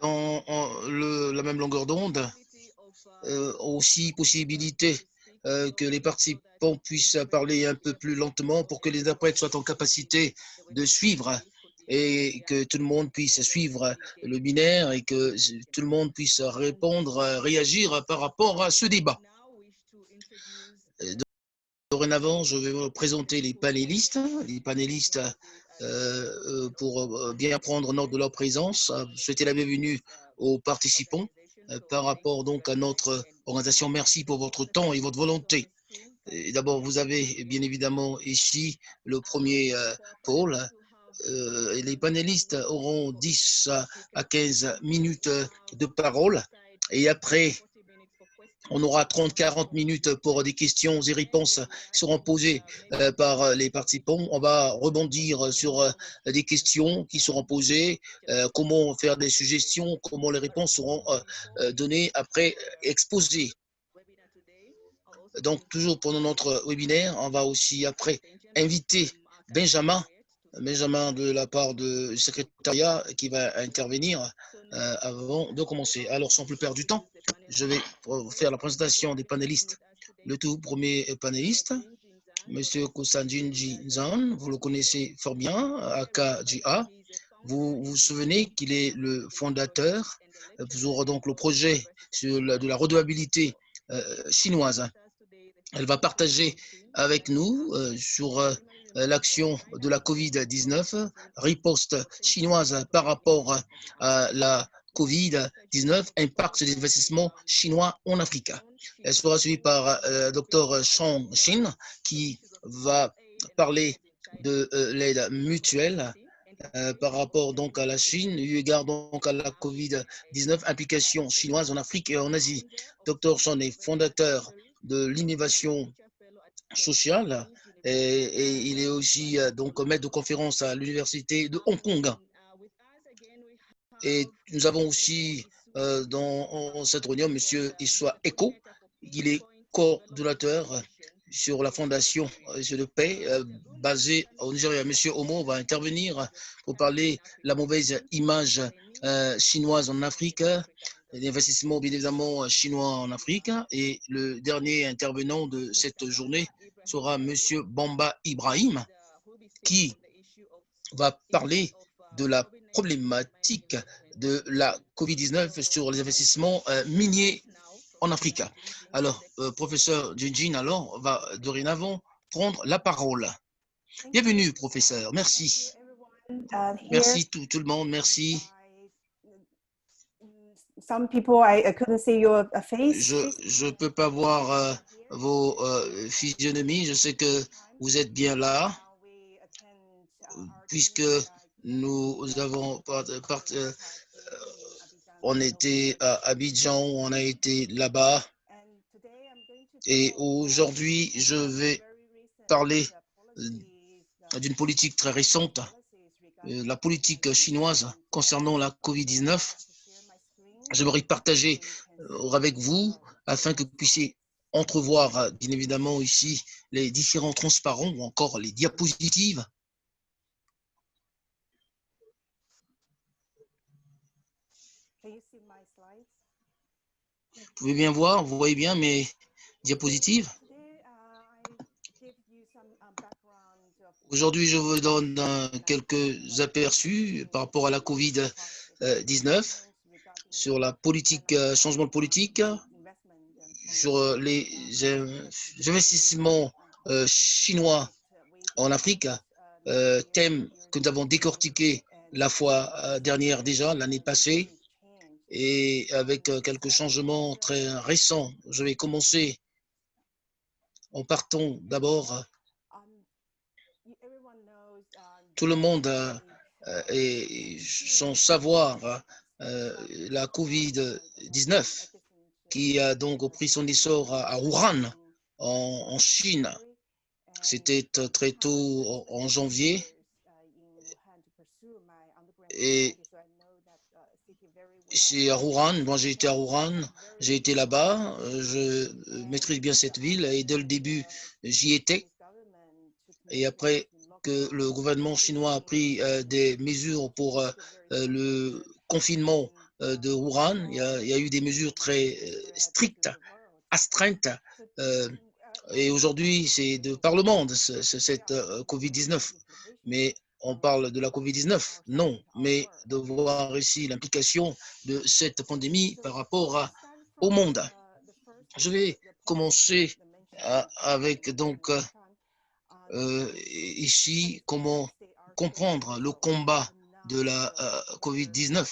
la même longueur d'onde, aussi possibilité que les participants puissent parler un peu plus lentement pour que les interprètes soient en capacité de suivre et que tout le monde puisse suivre le binaire et que tout le monde puisse répondre, réagir par rapport à ce débat. Dorénavant, je vais vous présenter les panélistes. Les panélistes, pour bien prendre note de leur présence, souhaiter la bienvenue aux participants. Par rapport donc à notre organisation, merci pour votre temps et votre volonté. D'abord, vous avez bien évidemment ici le premier pôle. Les panélistes auront 10 à 15 minutes de parole et après, on aura 30-40 minutes pour des questions et réponses qui seront posées par les participants. On va rebondir sur des questions qui seront posées, comment faire des suggestions, comment les réponses seront données après exposées. Donc, toujours pendant notre webinaire, on va aussi après inviter Benjamin de la part du secrétariat qui va intervenir avant de commencer. Alors, sans plus perdre du temps, je vais faire la présentation des panélistes. Le tout premier panéliste, M. Kosanjinji Zan, vous le connaissez fort bien, AKJA. Vous vous souvenez qu'il est le fondateur, toujours donc le projet de la redevabilité chinoise. Elle va partager avec nous sur l'action de la COVID-19, riposte chinoise par rapport à la COVID-19, impact des investissements chinois en Afrique. Elle sera suivie par Dr Shang Xin qui va parler de l'aide mutuelle par rapport donc à la Chine, eu égard donc à la COVID-19, implications chinoises en Afrique et en Asie. Dr Shang est fondateur de l'innovation sociale et il est aussi donc maître de conférence à l'université de Hong Kong. Et nous avons aussi dans cette réunion M. Iswa Eko, il est coordonnateur sur la fondation sur de paix basée au Nigeria. M. Omo va intervenir pour parler de la mauvaise image chinoise en Afrique, l'investissement bien évidemment chinois en Afrique. Et le dernier intervenant de cette journée sera M. Bamba Ibrahim qui va parler de la problématique de la COVID-19 sur les investissements miniers en Afrique. Alors, professeur Jinjin, alors, va dorénavant prendre la parole. Bienvenue, professeur. Merci. Merci tout le monde. Merci. Some people, I couldn't see your face. Je peux pas voir vos physionomies. Je sais que vous êtes bien là, puisque nous avons on était à Abidjan, on a été là-bas. Et aujourd'hui, je vais parler d'une politique très récente, la politique chinoise concernant la COVID-19. J'aimerais partager avec vous afin que vous puissiez entrevoir, bien évidemment, ici, les différents transparents ou encore les diapositives. Vous pouvez bien voir, vous voyez bien mes diapositives. Aujourd'hui, je vous donne quelques aperçus par rapport à la COVID-19, sur la politique, changement de politique, sur les investissements chinois en Afrique, thème que nous avons décortiqué la fois dernière déjà, l'année passée, et avec quelques changements très récents. Je vais commencer en partant d'abord. Tout le monde et son savoir la COVID-19 qui a donc pris son essor à Wuhan en Chine. C'était très tôt en janvier et c'est à Wuhan. Moi j'ai été à Wuhan, j'ai été là-bas, je maîtrise bien cette ville et dès le début j'y étais. Et après que le gouvernement chinois a pris des mesures pour le confinement de Wuhan, il y a eu des mesures très strictes, astreintes, et aujourd'hui, c'est de par le monde, cette Covid-19. Mais on parle de la Covid-19, non, mais de voir ici l'implication de cette pandémie par rapport au monde. Je vais commencer avec donc ici comment comprendre le combat de la Covid-19,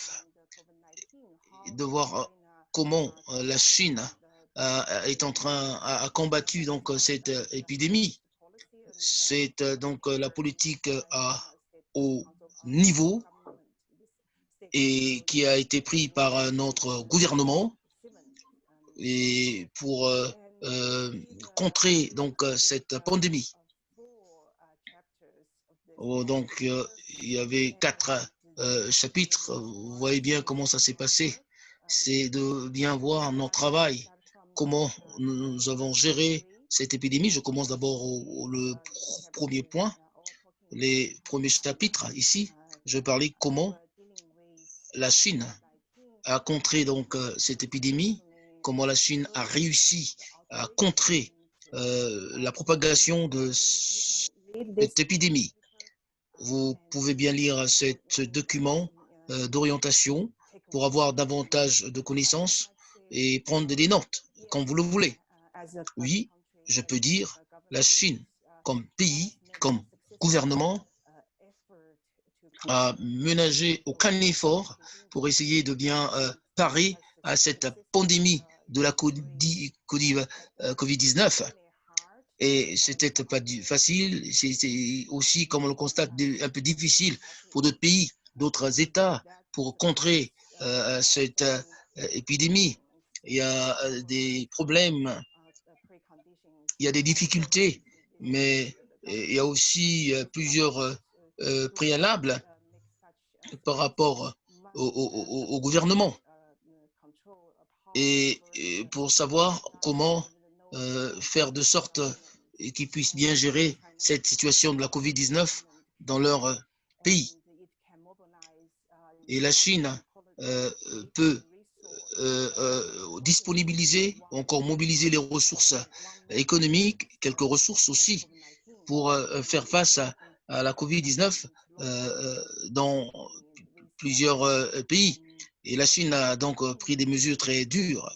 de voir comment la Chine est en train a combattu donc cette épidémie. C'est donc la politique à haut niveau et qui a été prise par notre gouvernement et pour contrer donc cette pandémie. Donc il y avait 4 chapitres. Vous voyez bien comment ça s'est passé. C'est de bien voir notre travail, comment nous avons géré cette épidémie. Je commence d'abord le premier point, les premiers chapitres ici. Je parlais comment la Chine a contré donc cette épidémie, comment la Chine a réussi à contrer la propagation de cette épidémie. Vous pouvez bien lire ce document d'orientation pour avoir davantage de connaissances et prendre des notes quand vous le voulez. Oui, je peux dire la Chine comme pays, comme gouvernement a ménagé aucun effort pour essayer de bien parer à cette pandémie de la Covid-19. Et c'était pas facile, c'est aussi, comme on le constate, un peu difficile pour d'autres pays, d'autres États, pour contrer cette épidémie. Il y a des problèmes, il y a des difficultés, mais il y a aussi plusieurs préalables par rapport au gouvernement. Et pour savoir comment faire de sorte qu'ils puissent bien gérer cette situation de la Covid-19 dans leur pays. Et la Chine peut disponibiliser, encore mobiliser les ressources économiques, quelques ressources aussi, pour faire face à la Covid-19 dans plusieurs pays. Et la Chine a donc pris des mesures très dures.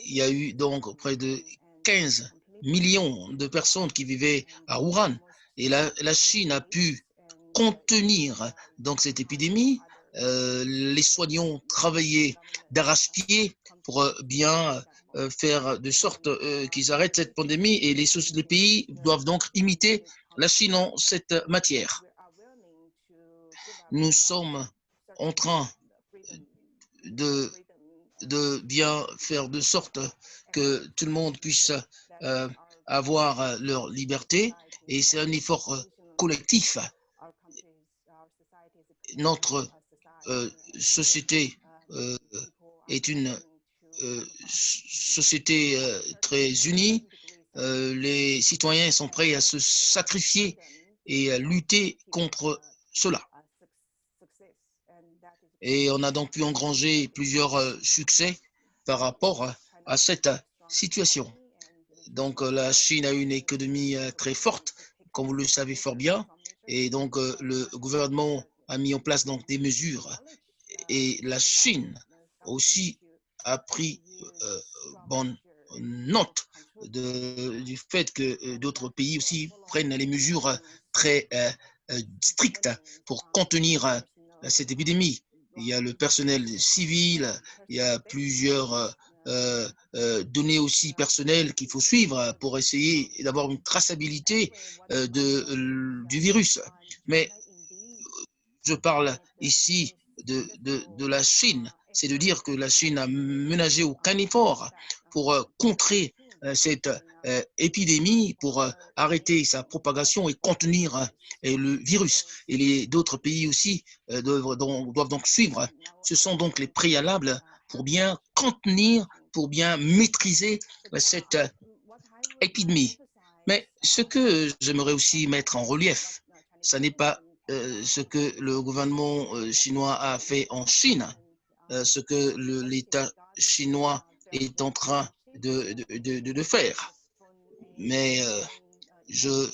Il y a eu donc près de 15 millions de personnes qui vivaient à Wuhan. Et la Chine a pu contenir donc cette épidémie. Les soignants travaillaient d'arrache-pied pour bien faire de sorte qu'ils arrêtent cette pandémie et les pays doivent donc imiter la Chine en cette matière. Nous sommes en train de bien faire de sorte que tout le monde puisse avoir leur liberté et c'est un effort collectif. Notre société est une société très unie. Les citoyens sont prêts à se sacrifier et à lutter contre cela. Et on a donc pu engranger plusieurs succès par rapport à cette situation. Donc la Chine a une économie très forte, comme vous le savez fort bien, et donc le gouvernement a mis en place donc des mesures. Et la Chine aussi a pris bonne note du fait que d'autres pays aussi prennent les mesures très strictes pour contenir cette épidémie. Il y a le personnel civil, il y a plusieurs données aussi personnelles qu'il faut suivre pour essayer d'avoir une traçabilité du virus. Mais je parle ici de la Chine, c'est de dire que la Chine a ménagé aucun effort pour contrer cette épidémie, pour arrêter sa propagation et contenir le virus. Et d'autres pays aussi doivent donc suivre. Ce sont donc les préalables pour bien contenir, pour bien maîtriser cette épidémie. Mais ce que j'aimerais aussi mettre en relief, ce n'est pas ce que le gouvernement chinois a fait en Chine, ce que l'État chinois est en train de faire. Mais je,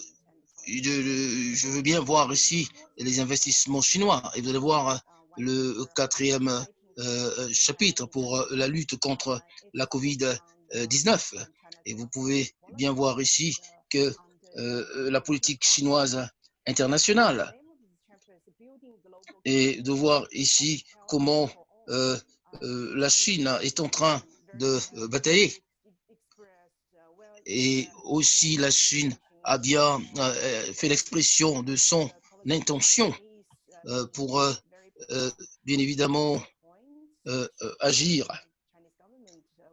je veux bien voir ici les investissements chinois. Et vous allez voir le quatrième chapitre pour la lutte contre la COVID-19. Et vous pouvez bien voir ici que la politique chinoise internationale et de voir ici comment la Chine est en train de batailler. Et aussi la Chine a bien fait l'expression de son intention pour bien évidemment agir.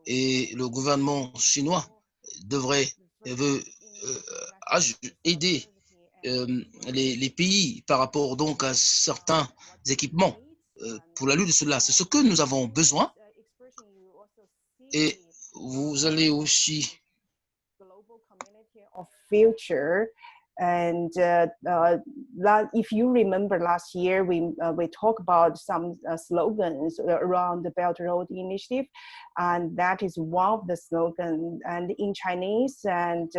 Et le gouvernement chinois devrait veut, aider les pays par rapport donc à certains équipements pour la lutte de cela. C'est ce que nous avons besoin. Et vous allez aussi of future. And if you remember last year, we talked about some slogans around the Belt Road Initiative, and that is one of the slogans. And in Chinese, and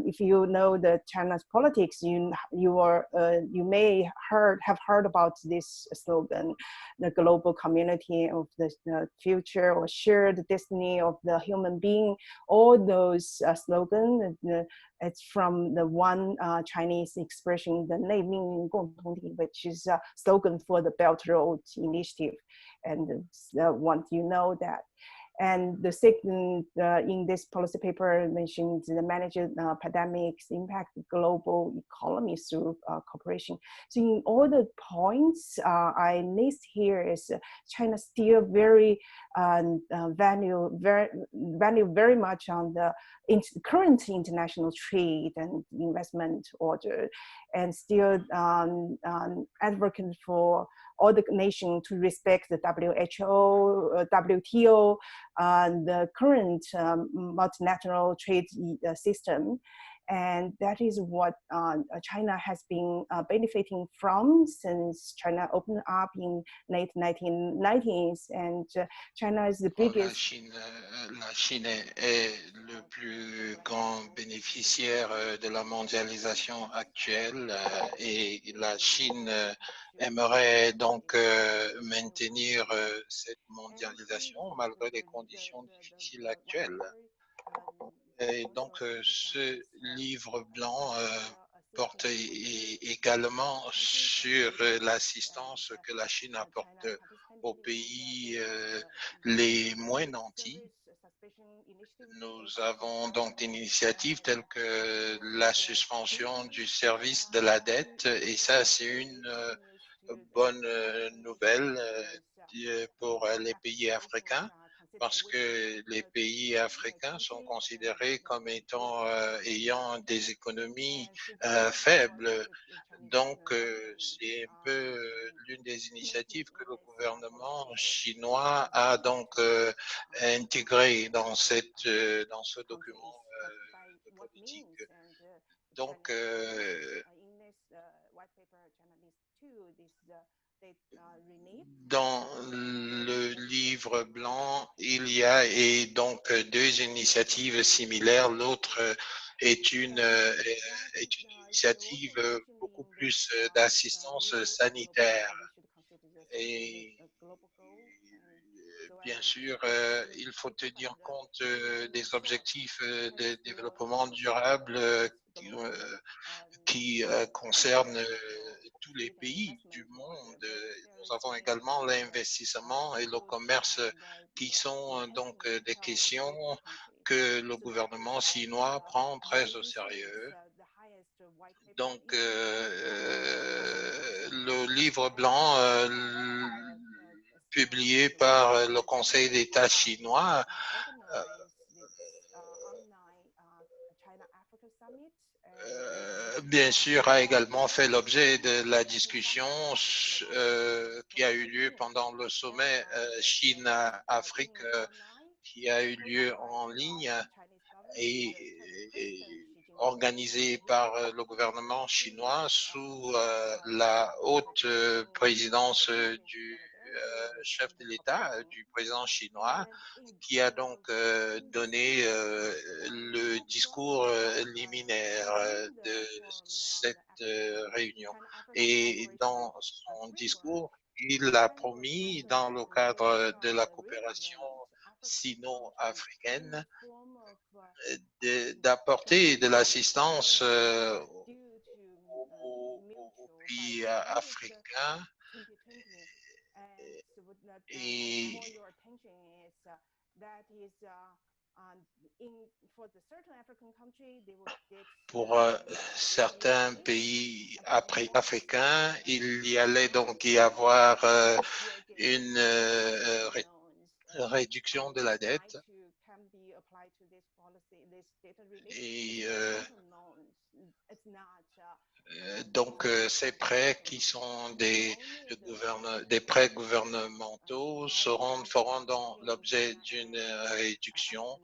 if you know the China's politics, you may have heard about this slogan, the global community of the future or shared destiny of the human being. All those slogans, it's from the one Chinese expression, the 内命运共同体, which is a slogan for the Belt Road Initiative. And once you know that. And the second, in this policy paper, mentions the managed pandemics impact global economy through cooperation. So in all the points I list here is China still very value very much on the current international trade and investment order, and still advocate for all the nations to respect the WHO, WTO, the current multilateral trade system. And that is what China has been benefiting from since China opened up in late 1990s. And China is the biggest. La Chine est le plus grand bénéficiaire de la mondialisation actuelle et la Chine aimerait donc maintenir cette mondialisation malgré les conditions difficiles actuelles. Et donc, ce livre blanc porte également sur l'assistance que la Chine apporte aux pays les moins nantis. Nous avons donc des initiatives telles que la suspension du service de la dette, et ça, c'est une bonne nouvelle pour les pays africains, parce que les pays africains sont considérés comme étant ayant des économies faibles. Donc, c'est un peu l'une des initiatives que le gouvernement chinois a donc intégré dans ce document de politique. Donc, dans le livre blanc, il y a donc deux initiatives similaires. L'autre est une initiative beaucoup plus d'assistance sanitaire. Et bien sûr, il faut tenir compte des objectifs de développement durable qui concernent tous les pays du monde. Nous avons également l'investissement et le commerce qui sont donc des questions que le gouvernement chinois prend très au sérieux. Donc, le livre blanc publié par le Conseil d'État chinois bien sûr, a également fait l'objet de la discussion qui a eu lieu pendant le sommet Chine-Afrique qui a eu lieu en ligne et organisé par le gouvernement chinois sous la haute présidence du chef de l'État, du président chinois, qui a donc donné le discours liminaire de cette réunion. Et dans son discours, il a promis, dans le cadre de la coopération sino-africaine, d'apporter de l'assistance aux pays africains et pour certains pays africains, il y allait donc y avoir une réduction de la dette et donc ces prêts qui sont des prêts gouvernementaux feront donc l'objet d'une réduction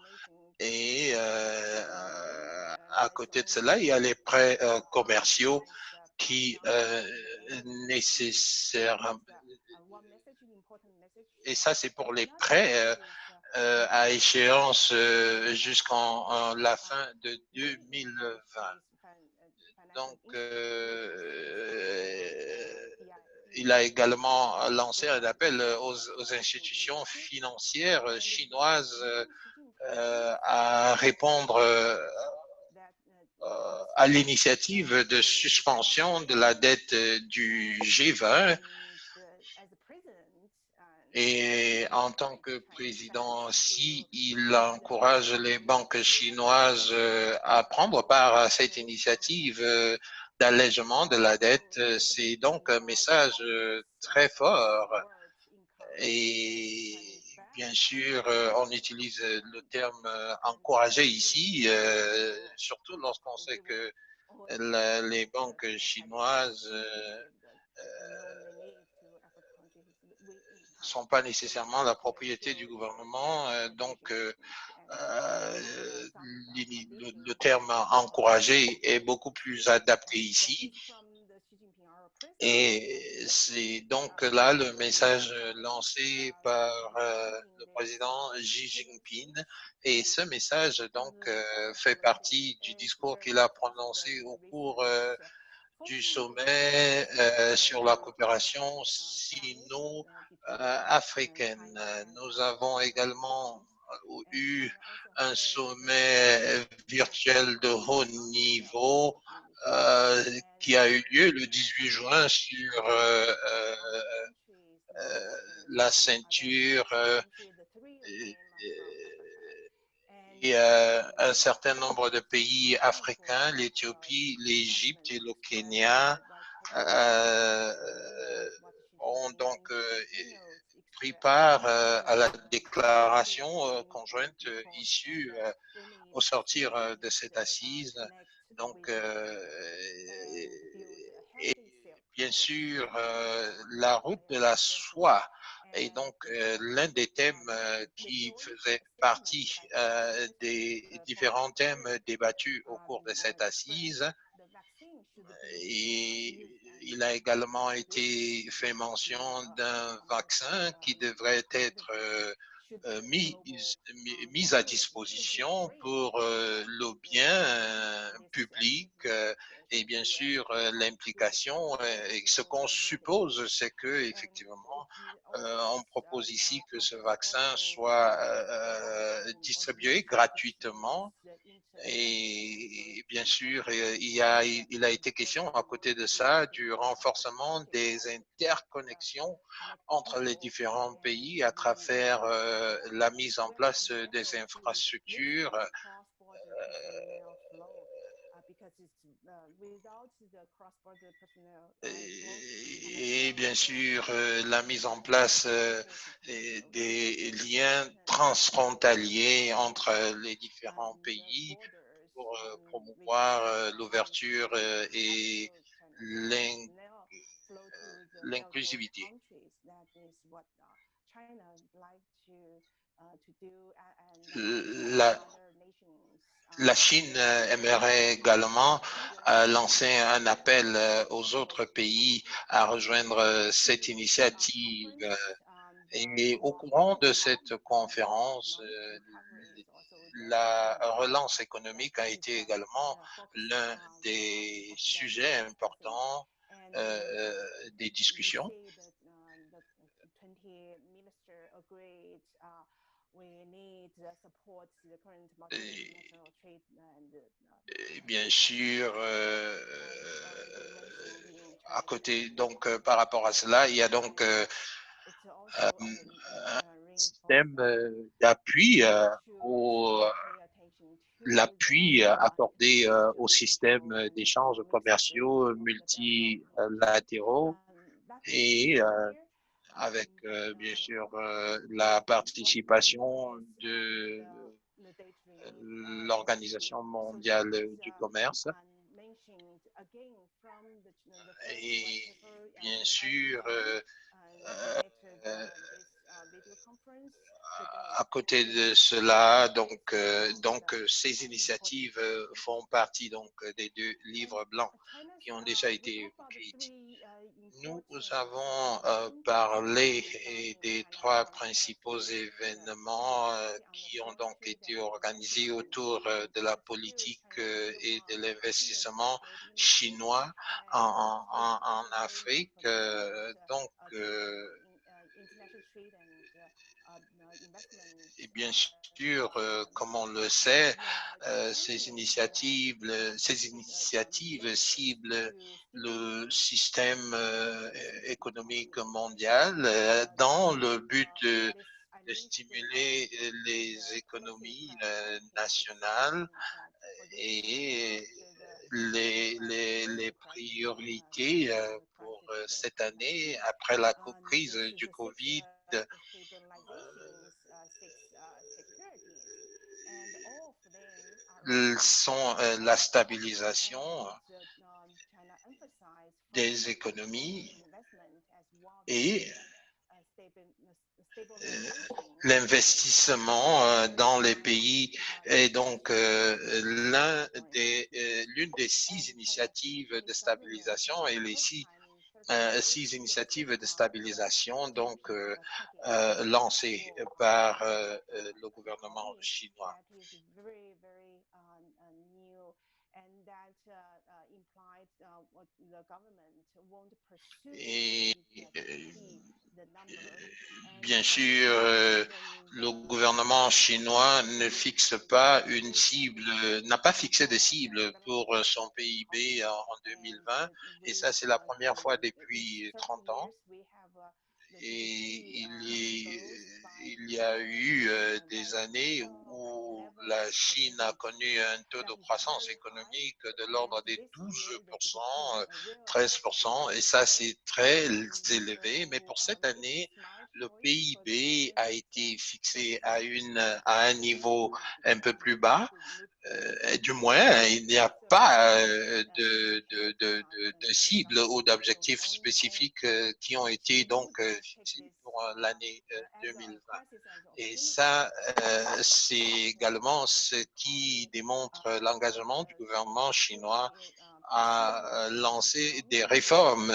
et à côté de cela, il y a les prêts commerciaux qui nécessairement, et ça c'est pour les prêts à échéance jusqu'en la fin de 2020. Donc, il a également lancé un appel aux institutions financières chinoises à répondre à l'initiative de suspension de la dette du G20. Et en tant que président, il encourage les banques chinoises à prendre part à cette initiative d'allègement de la dette. C'est donc un message très fort. Et bien sûr, on utilise le terme encourager ici, surtout lorsqu'on sait que les banques chinoises ne sont pas nécessairement la propriété du gouvernement. Donc, le terme encourager est beaucoup plus adapté ici. Et c'est donc là le message lancé par le président Xi Jinping. Et ce message donc fait partie du discours qu'il a prononcé au cours du sommet sur la coopération sino-africaine. Nous avons également eu un sommet virtuel de haut niveau qui a eu lieu le 18 juin sur la ceinture et un certain nombre de pays africains, l'Éthiopie, l'Égypte et le Kenya, ont donc pris part à la déclaration conjointe issue au sortir de cette assise. Donc, et bien sûr, la route de la soie est donc l'un des thèmes qui faisait partie des différents thèmes débattus au cours de cette assise. Et il a également été fait mention d'un vaccin qui devrait être mis à disposition pour le bien public et bien sûr l'implication. Et ce qu'on suppose, c'est que effectivement, on propose ici que ce vaccin soit distribué gratuitement. Et bien sûr, il a été question à côté de ça du renforcement des interconnexions entre les différents pays à travers la mise en place des infrastructures. Et bien sûr, la mise en place des liens transfrontaliers entre les différents pays pour promouvoir l'ouverture et l'inclusivité. La Chine aimerait également lancer un appel aux autres pays à rejoindre cette initiative. Et au courant de cette conférence, la relance économique a été également l'un des sujets importants des discussions. Et bien sûr, à côté, donc par rapport à cela, il y a donc un système d'appui l'appui accordé au système d'échanges commerciaux multilatéraux et avec bien sûr la participation de l'Organisation mondiale du commerce et bien sûr à côté de cela, donc ces initiatives font partie donc des 2 livres blancs qui ont déjà été écrits. Nous avons parlé des 3 principaux événements qui ont donc été organisés autour de la politique et de l'investissement chinois en Afrique. Donc, et bien sûr, comme on le sait, ces initiatives ciblent le système économique mondial dans le but de stimuler les économies nationales et les priorités pour cette année après la crise du Covid sont la stabilisation des économies et l'investissement dans les pays est donc l'une des 6 initiatives de stabilisation et les 6 initiatives de stabilisation donc lancées par le gouvernement chinois. Et bien sûr, le gouvernement chinois ne fixe pas une cible, n'a pas fixé de cible pour son PIB en 2020, et ça c'est la première fois depuis 30 ans. Et il y a eu des années où la Chine a connu un taux de croissance économique de l'ordre des 12%, 13%, et ça c'est très élevé. Mais pour cette année, le PIB a été fixé à un niveau un peu plus bas. Du moins, il n'y a pas de cibles ou d'objectifs spécifiques qui ont été donc fixés pour l'année 2020. Et ça, c'est également ce qui démontre l'engagement du gouvernement chinois à lancer des réformes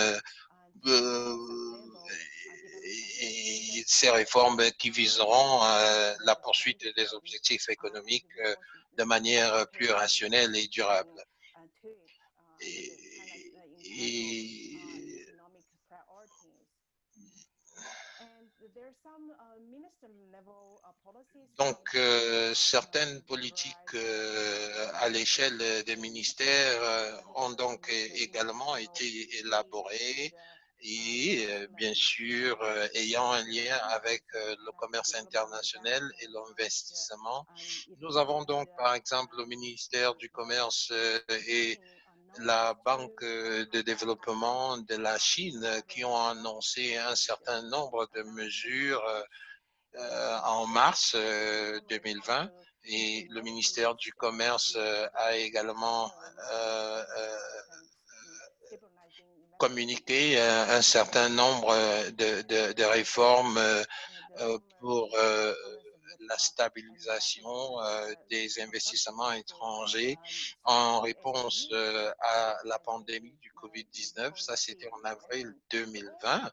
et ces réformes qui viseront la poursuite des objectifs économiques de manière plus rationnelle et durable. Donc, certaines politiques à l'échelle des ministères ont donc également été élaborées et bien sûr ayant un lien avec le commerce international et l'investissement. Nous avons donc par exemple le ministère du Commerce et la Banque de développement de la Chine qui ont annoncé un certain nombre de mesures en mars 2020 et le ministère du Commerce a également communiqué un certain nombre de réformes pour la stabilisation des investissements étrangers en réponse à la pandémie du COVID-19. Ça, c'était en avril 2020.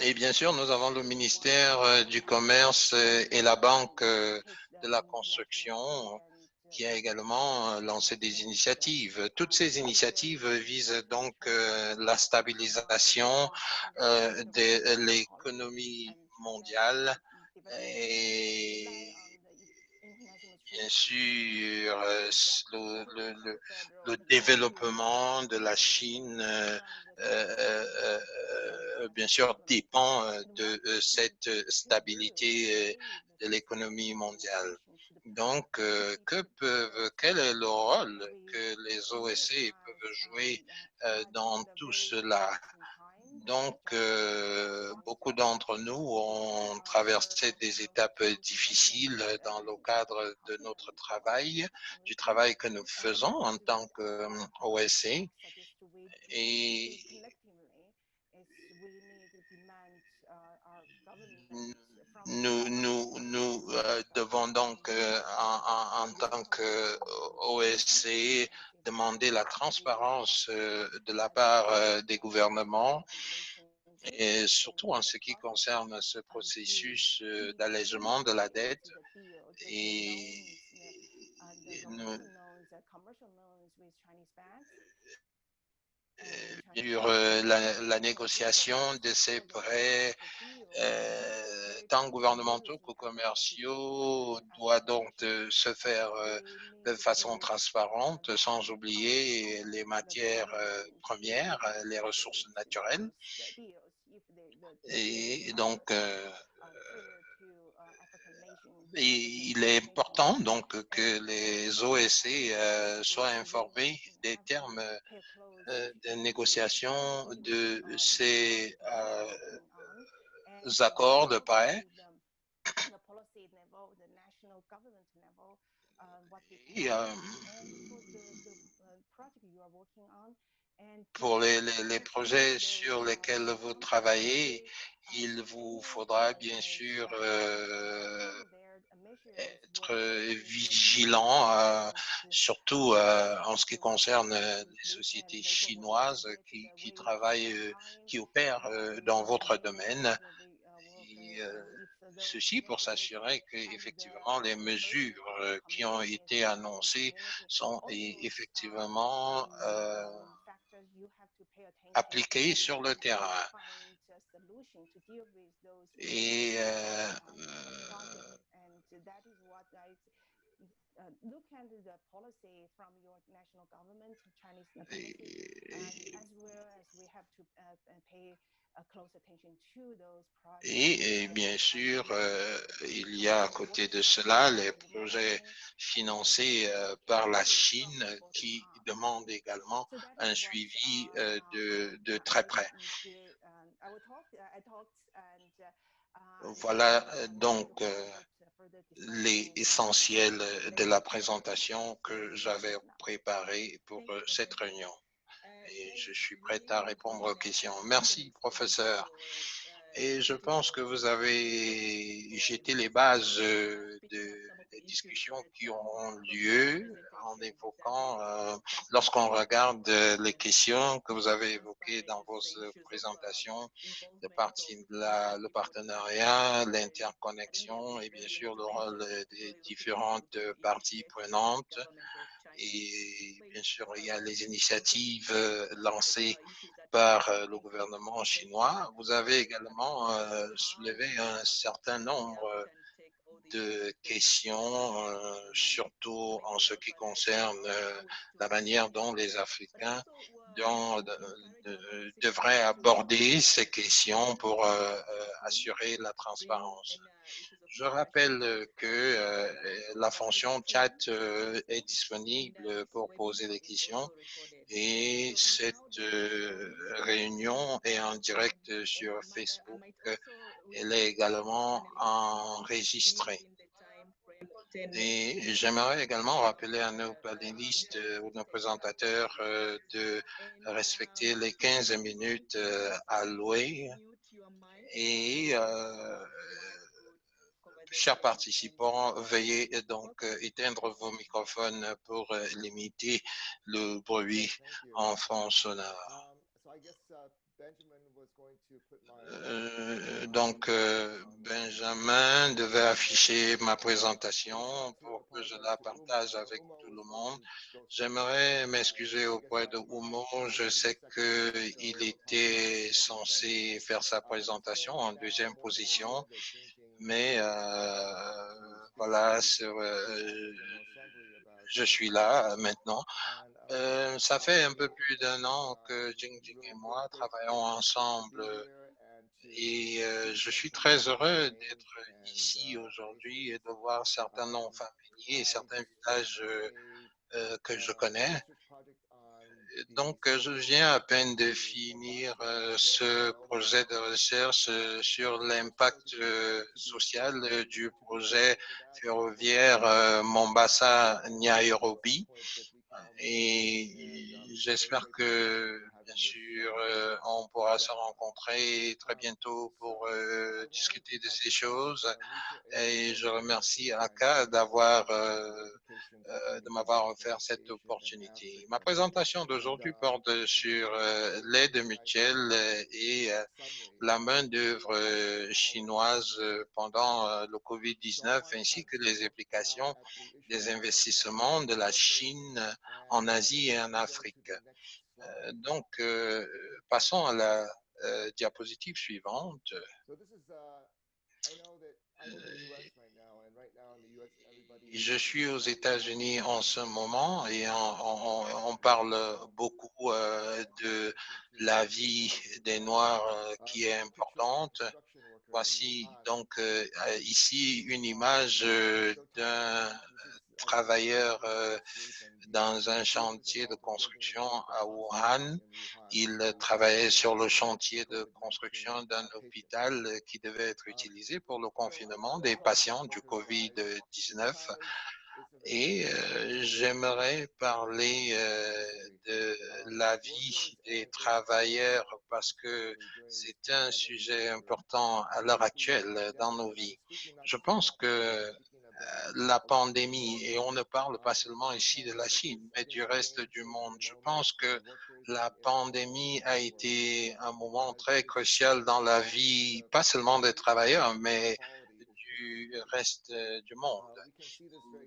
Et bien sûr, nous avons le ministère du Commerce et la Banque de la Construction qui a également lancé des initiatives. Toutes ces initiatives visent donc la stabilisation de l'économie mondiale et bien sûr le développement de la Chine bien sûr dépend de cette stabilité de l'économie mondiale. Donc, quel est le rôle que les OSC peuvent jouer dans tout cela? Donc, beaucoup d'entre nous ont traversé des étapes difficiles dans le cadre de notre travail, du travail que nous faisons en tant qu'OSC. Et nous devons donc, en tant qu'OSC, demander la transparence de la part des gouvernements, et surtout en ce qui concerne ce processus d'allègement de la dette. Et nous, sur la négociation de ces prêts, tant gouvernementaux que commerciaux, doit donc se faire de façon transparente, sans oublier les matières premières, les ressources naturelles. Et donc, il est important donc que les OSC soient informés des termes de négociation de ces accords de paix. Et, pour les projets sur lesquels vous travaillez, il vous faudra bien sûr être vigilant, surtout en ce qui concerne les sociétés chinoises qui travaillent, qui opèrent dans votre domaine. Et, ceci pour s'assurer qu'effectivement les mesures qui ont été annoncées sont effectivement appliquées sur le terrain. Et et bien sûr, il y a à côté de cela les projets financés par la Chine qui demandent également un suivi de très près. Voilà donc l'essentiel de la présentation que j'avais préparée pour cette réunion. Et je suis prêt à répondre aux questions. Merci, professeur. Et je pense que vous avez jeté les bases des discussions qui auront lieu en évoquant, lorsqu'on regarde les questions que vous avez évoquées dans vos présentations, le partenariat, l'interconnexion et bien sûr le rôle des différentes parties prenantes. Et bien sûr, il y a les initiatives lancées par le gouvernement chinois. Vous avez également soulevé un certain nombre de questions, surtout en ce qui concerne la manière dont les Africains devraient aborder ces questions pour assurer la transparence. Je rappelle que la fonction chat est disponible pour poser des questions et cette réunion est en direct sur Facebook. Elle est également enregistrée. Et j'aimerais également rappeler à nos panélistes ou nos présentateurs de respecter les 15 minutes allouées et chers participants, veuillez donc éteindre vos microphones pour limiter le bruit en fond sonore. Donc, Benjamin devait afficher ma présentation pour que je la partage avec tout le monde. J'aimerais m'excuser auprès de Oumo. Je sais qu'il était censé faire sa présentation en deuxième position, mais voilà, je suis là maintenant. Ça fait un peu plus d'un an que Jing Jing et moi travaillons ensemble et je suis très heureux d'être ici aujourd'hui et de voir certains noms familiers et certains villages que je connais. Donc, je viens à peine de finir ce projet de recherche sur l'impact social du projet ferroviaire Mombasa-Nairobi. Et j'espère que, bien sûr, on pourra se rencontrer très bientôt pour discuter de ces choses. Et je remercie Aka de m'avoir offert cette opportunité. Ma présentation d'aujourd'hui porte sur l'aide mutuelle et la main-d'œuvre chinoise pendant le COVID-19 ainsi que les implications des investissements de la Chine en Asie et en Afrique. Donc, passons à la diapositive suivante. Je suis aux États-Unis en ce moment et on parle beaucoup de la vie des Noirs qui est importante. Voici donc ici une image d'un travailleur dans un chantier de construction à Wuhan. Il travaillait sur le chantier de construction d'un hôpital qui devait être utilisé pour le confinement des patients du COVID-19. Et j'aimerais parler de la vie des travailleurs parce que c'est un sujet important à l'heure actuelle dans nos vies. Je pense que la pandémie, et on ne parle pas seulement ici de la Chine, mais du reste du monde. Je pense que la pandémie a été un moment très crucial dans la vie, pas seulement des travailleurs, mais du reste du monde.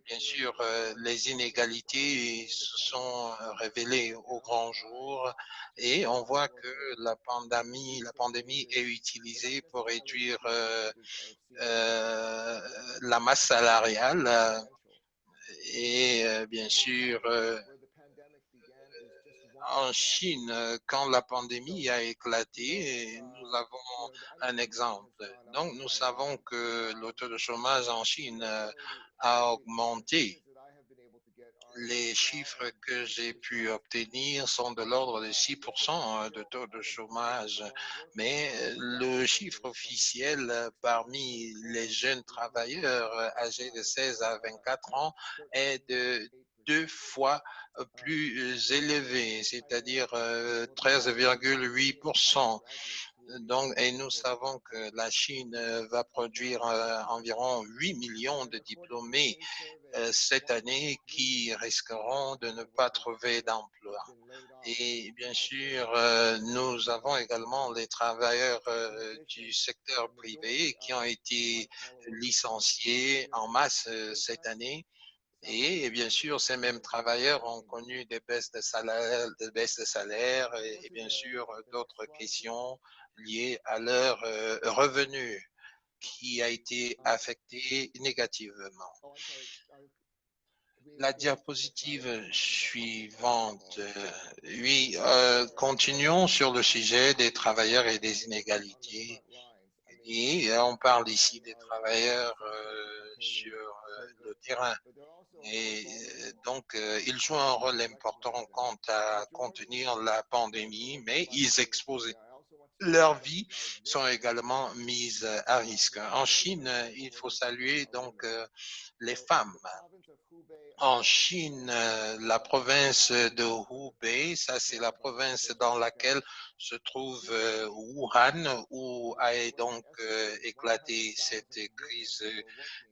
Bien sûr, les inégalités se sont révélées au grand jour et on voit que la pandémie est utilisée pour réduire la masse salariale et bien sûr en Chine, quand la pandémie a éclaté, nous avons un exemple. Donc, nous savons que le taux de chômage en Chine a augmenté. Les chiffres que j'ai pu obtenir sont de l'ordre de 6% de taux de chômage, mais le chiffre officiel parmi les jeunes travailleurs âgés de 16 à 24 ans est de 2 fois plus élevé, c'est-à-dire 13,8%. Donc, et nous savons que la Chine va produire environ 8 millions de diplômés cette année qui risqueront de ne pas trouver d'emploi. Et bien sûr, nous avons également les travailleurs du secteur privé qui ont été licenciés en masse cette année. Et bien sûr, ces mêmes travailleurs ont connu des baisses de salaire et bien sûr d'autres questions liées à leur revenu qui a été affecté négativement. La diapositive suivante. Oui, continuons sur le sujet des travailleurs et des inégalités. Et on parle ici des travailleurs sur le terrain. Et donc, ils jouent un rôle important quant à contenir la pandémie, mais ils exposent leurs vies sont également mises à risque. En Chine, il faut saluer donc les femmes. En Chine, la province de Hubei, ça c'est la province dans laquelle se trouve Wuhan, où a donc éclaté cette crise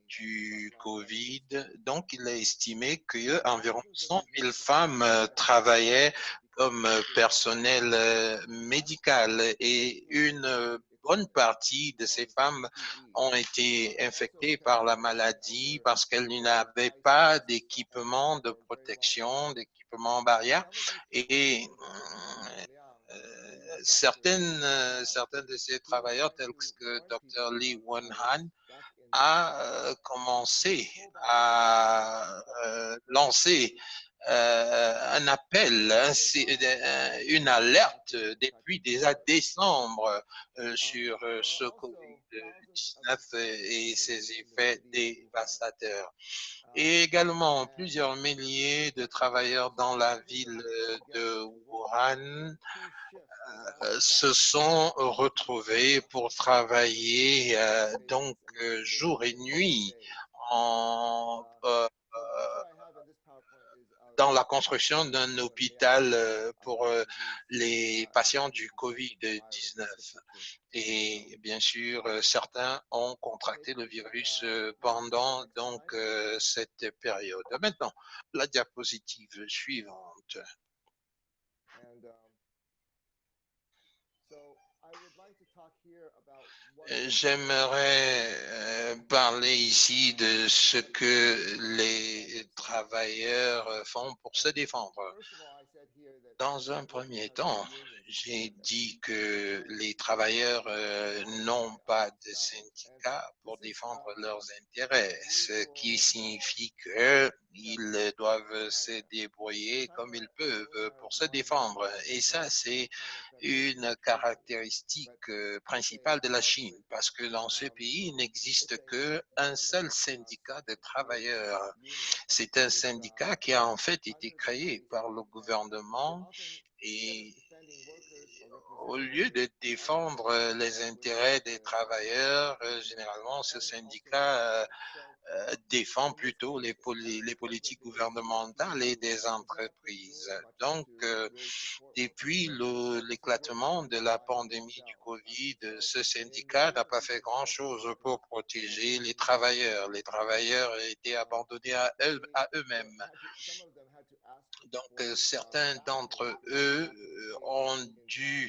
du Covid. Donc, il est estimé qu'environ 100 000 femmes travaillaient comme personnel médical et une bonne partie de ces femmes ont été infectées par la maladie parce qu'elles n'avaient pas d'équipement de protection, d'équipement barrière et certains de ces travailleurs tels que Dr. Li Wenhan a commencé à lancer un appel, une alerte depuis déjà décembre sur ce COVID-19 et ses effets dévastateurs. Et également, plusieurs milliers de travailleurs dans la ville de Wuhan se sont retrouvés pour travailler donc jour et nuit en, dans la construction d'un hôpital pour les patients du COVID-19. Et bien sûr, certains ont contracté le virus pendant donc cette période. Maintenant, la diapositive suivante. J'aimerais parler ici de ce que les travailleurs font pour se défendre. Dans un premier temps, j'ai dit que les travailleurs n'ont pas de syndicat pour défendre leurs intérêts, ce qui signifie qu'ils doivent se débrouiller comme ils peuvent pour se défendre. Et ça, c'est une caractéristique principale de la Chine, parce que dans ce pays, il n'existe qu'un seul syndicat de travailleurs. C'est un syndicat qui a en fait été créé par le gouvernement et au lieu de défendre les intérêts des travailleurs, généralement, ce syndicat défend plutôt les politiques gouvernementales et des entreprises. Donc, depuis l'éclatement de la pandémie du Covid, ce syndicat n'a pas fait grand-chose pour protéger les travailleurs. Les travailleurs étaient abandonnés à eux-mêmes. Donc, certains d'entre eux ont dû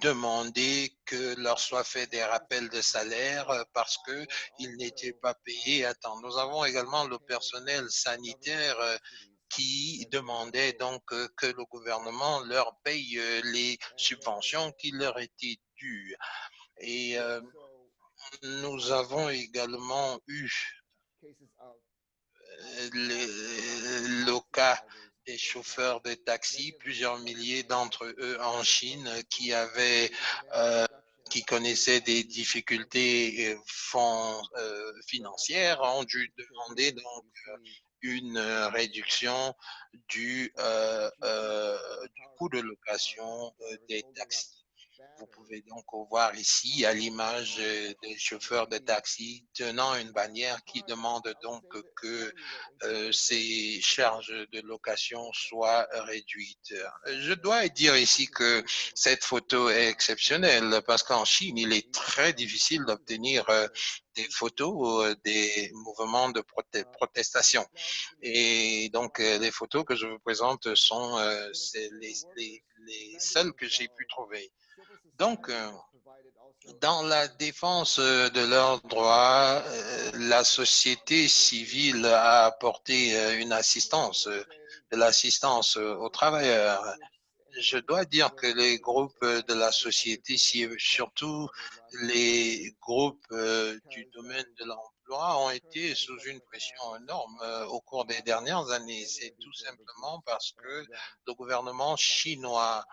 demander que leur soit fait des rappels de salaire parce qu'ils n'étaient pas payés à temps. Nous avons également le personnel sanitaire qui demandait donc que le gouvernement leur paye les subventions qui leur étaient dues. Et nous avons également eu le cas des chauffeurs de taxi, plusieurs milliers d'entre eux en Chine qui connaissaient des difficultés financières ont dû demander donc une réduction du coût de location des taxis. Vous pouvez donc voir ici à l'image des chauffeurs de taxi tenant une bannière qui demande donc que ces charges de location soient réduites. Je dois dire ici que cette photo est exceptionnelle parce qu'en Chine, il est très difficile d'obtenir des photos des mouvements de protestation. Et donc, les photos que je vous présente sont les seules que j'ai pu trouver. Donc, dans la défense de leurs droits, la société civile a apporté de l'assistance aux travailleurs. Je dois dire que les groupes de la société civile, surtout les groupes du domaine de l'emploi, ont été sous une pression énorme au cours des dernières années. C'est tout simplement parce que le gouvernement chinois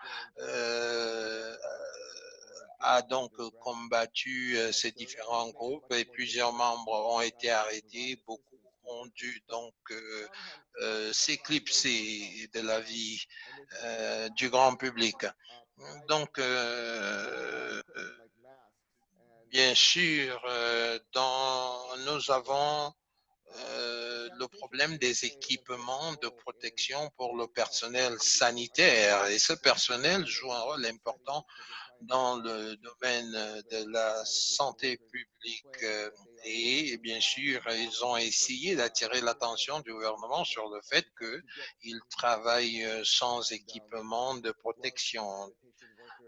a donc combattu ces différents groupes et plusieurs membres ont été arrêtés. Beaucoup ont dû donc s'éclipser de la vie du grand public. Donc, bien sûr, nous avons le problème des équipements de protection pour le personnel sanitaire. Et ce personnel joue un rôle important dans le domaine de la santé publique. Et bien sûr, ils ont essayé d'attirer l'attention du gouvernement sur le fait qu'ils travaillent sans équipement de protection,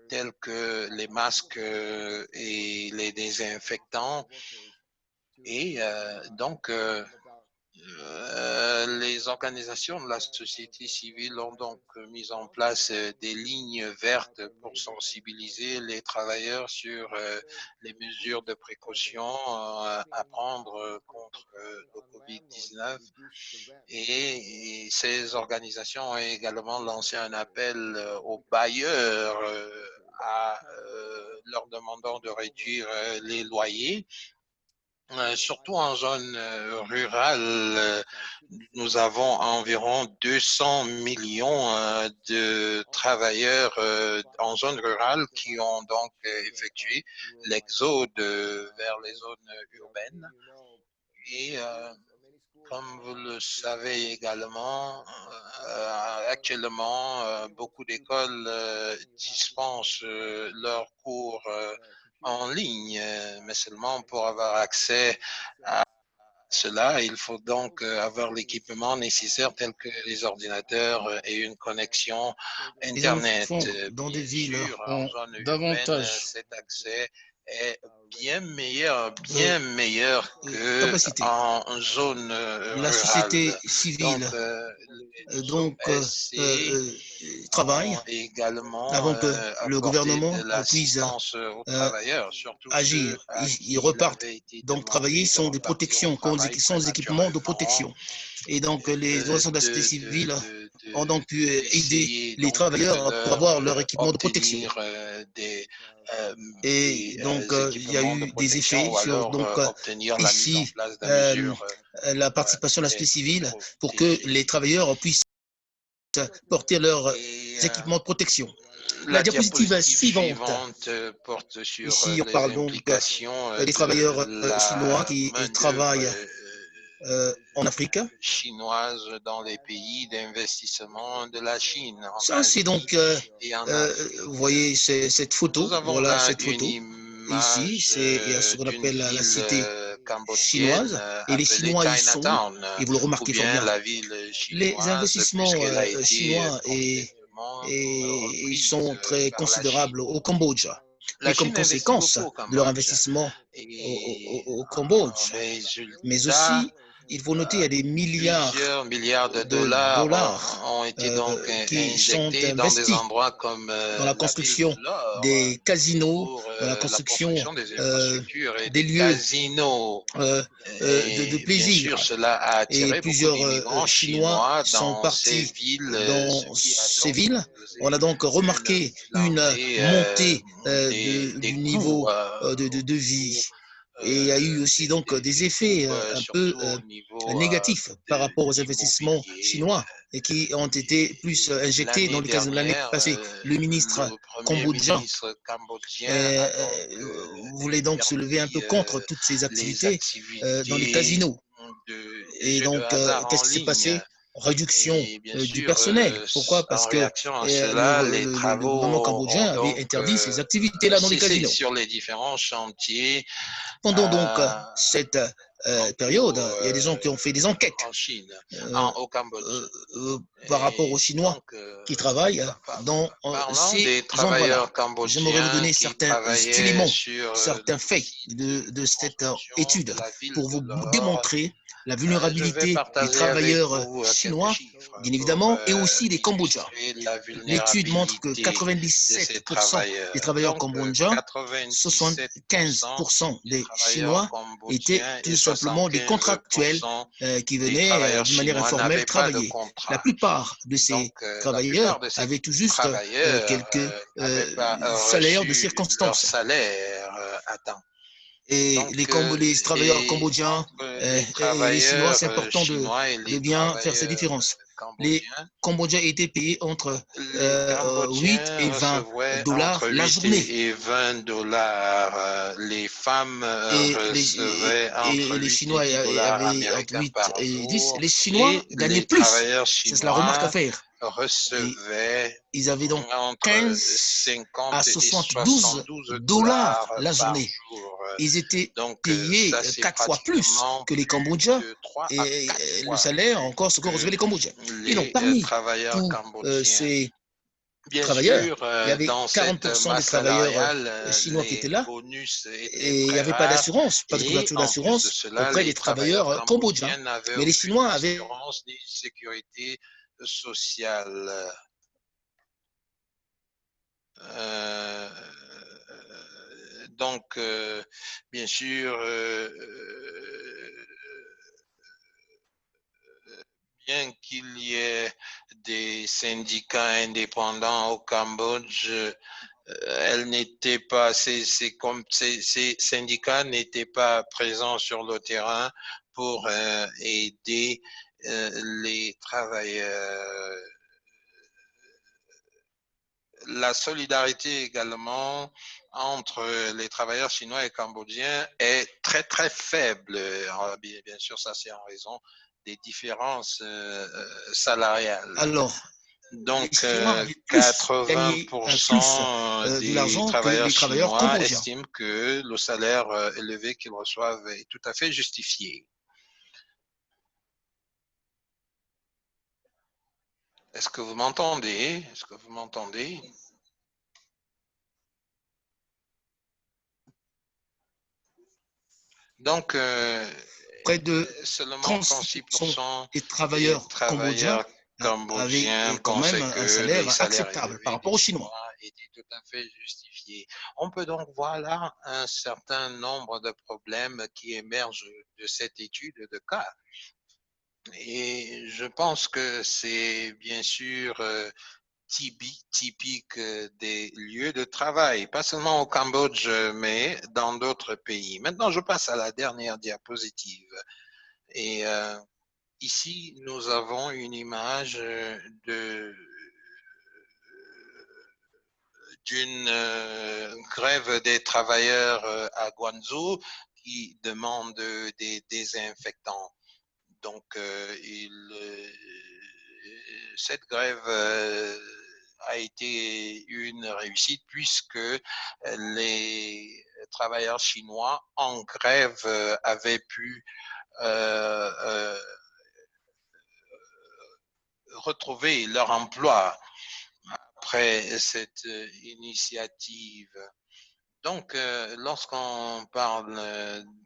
tels que les masques et les désinfectants. Et donc, les organisations de la société civile ont donc mis en place des lignes vertes pour sensibiliser les travailleurs sur les mesures de précaution à prendre contre le COVID-19. Et ces organisations ont également lancé un appel aux bailleurs à leur demandant de réduire les loyers. Surtout en zone rurale, nous avons environ 200 millions de travailleurs en zone rurale qui ont donc effectué l'exode vers les zones urbaines. Et comme vous le savez également, actuellement, beaucoup d'écoles dispensent leurs cours en ligne, mais seulement pour avoir accès à cela, il faut donc avoir l'équipement nécessaire tel que les ordinateurs et une connexion Les Internet. enfants dans des Bien villes sûr, en ont zone urbaine, davantage cet accès est bien meilleur que capacité. en zone La société rurale. Donc, civile les donc OSC travaille ont également avant que le apporté gouvernement de puisse l'assistance aux travailleurs, surtout agir. ceux à Ils qui il repartent. avait été Donc, travailler demandé de sans des repartir au protections, travail sans équipements de prématurément, protection. Et donc, les organisations de la société civile ont donc pu aider d'essayer les donc de travailleurs pour leur avoir leur équipement de protection. obtenir Et des donc, il y a équipements de eu des protection effets ou sur alors donc obtenir la mise en ici place de mesures la pour participation de la les société civile pour que protéger. les travailleurs puissent porter leurs Et équipements de protection. La la diapositive diapositive suivante. suivante porte sur Ici, on les parle donc implications des de travailleurs chinois la qui main-d'œuvre travaillent en Afrique. chinoise dans les pays d'investissement de la Chine, en Ça, c'est Asie donc, et en Afrique. vous voyez cette photo. Nous avons Voilà là cette une photo. Ici, image c'est ce qu'on d'une appelle la ville cité cambodgienne chinoise. Et les appelée Chinois y sont, Chinatown, et vous le ou remarquez fort bien bien. la ville Les chinoise, investissements puisqu'elle a été chinois complètement et reprise sont très par la Chine. considérables au Cambodge. La Et comme Chine investit conséquence beaucoup au de leur Cambodge investissement et au en Cambodge, mais résultat, aussi, il faut noter, il y a des milliards plusieurs milliards de de dollars dollars ont été donc qui sont injectés dans des investis endroits comme dans la la ville de construction l'Or des casinos, pour dans la la construction construction des infrastructures et des des lieux casinos. de Et bien sûr, plaisir. cela a Et attiré beaucoup plusieurs d'immigrants Chinois chinois sont dans ces partis villes, ce dans qui a ces donc villes. On causé a donc une remarqué une flambée montée des du coûts niveau de vie. Et il y a eu aussi donc des des effets coûts, un peu surtout au niveau négatifs par de rapport aux investissements l'immobilier. chinois et qui ont été plus injectés dans L'année le cas de l'année dernière, passée. Le ministre le premier cambodgien ministre cambodgien a donc voulait donc se lever un peu interdit contre toutes ces les activités dans les activités casinos. des Et jeux de donc, hasard en qu'est-ce qui s'est ligne. passé? Réduction Et bien du sûr, personnel. Pourquoi? Parce en que réaction à cela, les le gouvernement travaux ont cambodgien avait donc interdit ces activités-là dans les cessé casinos. sur les différents chantiers Pendant donc euh, cette période, partout il y a des gens qui ont fait des enquêtes en Chine, euh, au Cambodge. par rapport aux Et Chinois donc, qui travaillent dans parlant ces des endroits-là. travailleurs J'aimerais vous cambodgiens donner qui certains travaillaient éléments, sur certains le faits site de de cette construction étude de la ville pour de vous l'Or, démontrer la je vais vulnérabilité des partager avec travailleurs vous quelques chinois, chiffres bien pour évidemment, et aussi des Cambodgiens. illustrer la L'étude montre que vulnérabilité de ces 97% des travailleurs. travailleurs Donc, cambodgiens, 97% 75% des des travailleurs Chinois étaient cambodgiens et tout simplement des contractuels 75% qui des venaient travailleurs d'une manière chinois informelle n'avaient pas de travailler. La contrat. plupart de Donc, ces la plupart travailleurs de ces avaient tout juste travailleurs quelques n'avaient pas salaires de reçu leur circonstance. salaire à temps. Et Donc, les travailleurs et cambodgiens entre les et les Chinois, travailleurs c'est important chinois et de les bien faire ces travailleurs différences. les Cambodgiens. Cambodgiens étaient payés entre Les 8 et Cambodgiens 20 recevaient dollars entre la 8 journée. et 20 dollars. Les femmes Et recevaient entre les 8 et Chinois 10 dollars avaient entre américains 8 par et 10. jour. Les Chinois Et gagnaient les plus. travailleurs C'est la remarque à chinois faire. Et recevaient ils avaient donc entre 15 à 50 et 72 72 dollars dollars la par journée. jour. Ils étaient Donc, payés ça, c'est 4 fois plus pratiquement que les plus Cambodgiens de 3 à et 4 le fois salaire plus encore ce que que recevaient les Cambodgiens. Et donc les parmi travailleurs tous cambodgiens. ces Bien travailleurs, sûr, il y avait dans cette 40% des masse travailleurs salariale, chinois qui étaient les là bonus étaient et il n'y très avait pas rares d'assurance, pas de et couverture en plus de d'assurance cela, auprès les des travailleurs travailleurs cambodgiens. cambodgiens n'avaient Mais les aucune Chinois avaient assurance ni sécurité sociale. Euh, donc, bien sûr, bien qu'il y ait des syndicats indépendants au Cambodge, elles n'étaient pas, ces syndicats n'étaient pas présents sur le terrain pour aider les travailleurs. La solidarité également entre les travailleurs chinois et cambodgiens est très très faible. Alors, bien sûr, ça c'est en raison des différences salariales. alors les Donc, Chinois avaient plus gagné plus 80% de des l'argent que travailleurs les travailleurs chinois cambodgiens. estiment que le salaire élevé qu'ils reçoivent est tout à fait justifié. Est-ce que vous m'entendez? Est-ce que vous m'entendez? Donc, Près de seulement 36% 36% des des travailleurs cambodgiens travailleurs avaient cambodgiens quand même pensaient un que les salaire salaires acceptable par élevés rapport des aux Chinois. Chinois étaient tout à fait justifiés. On peut donc voir là un certain nombre de problèmes qui émergent de cette étude de cas. Et je pense que c'est bien sûr typique des lieux de travail, pas seulement au Cambodge, mais dans d'autres pays. Maintenant, je passe à la dernière diapositive. Et ici, nous avons une image d'une grève des travailleurs à Guangzhou qui demande des désinfectants. Donc, cette grève a été une réussite puisque les travailleurs chinois en grève avaient pu retrouver leur emploi après cette initiative. Donc, lorsqu'on parle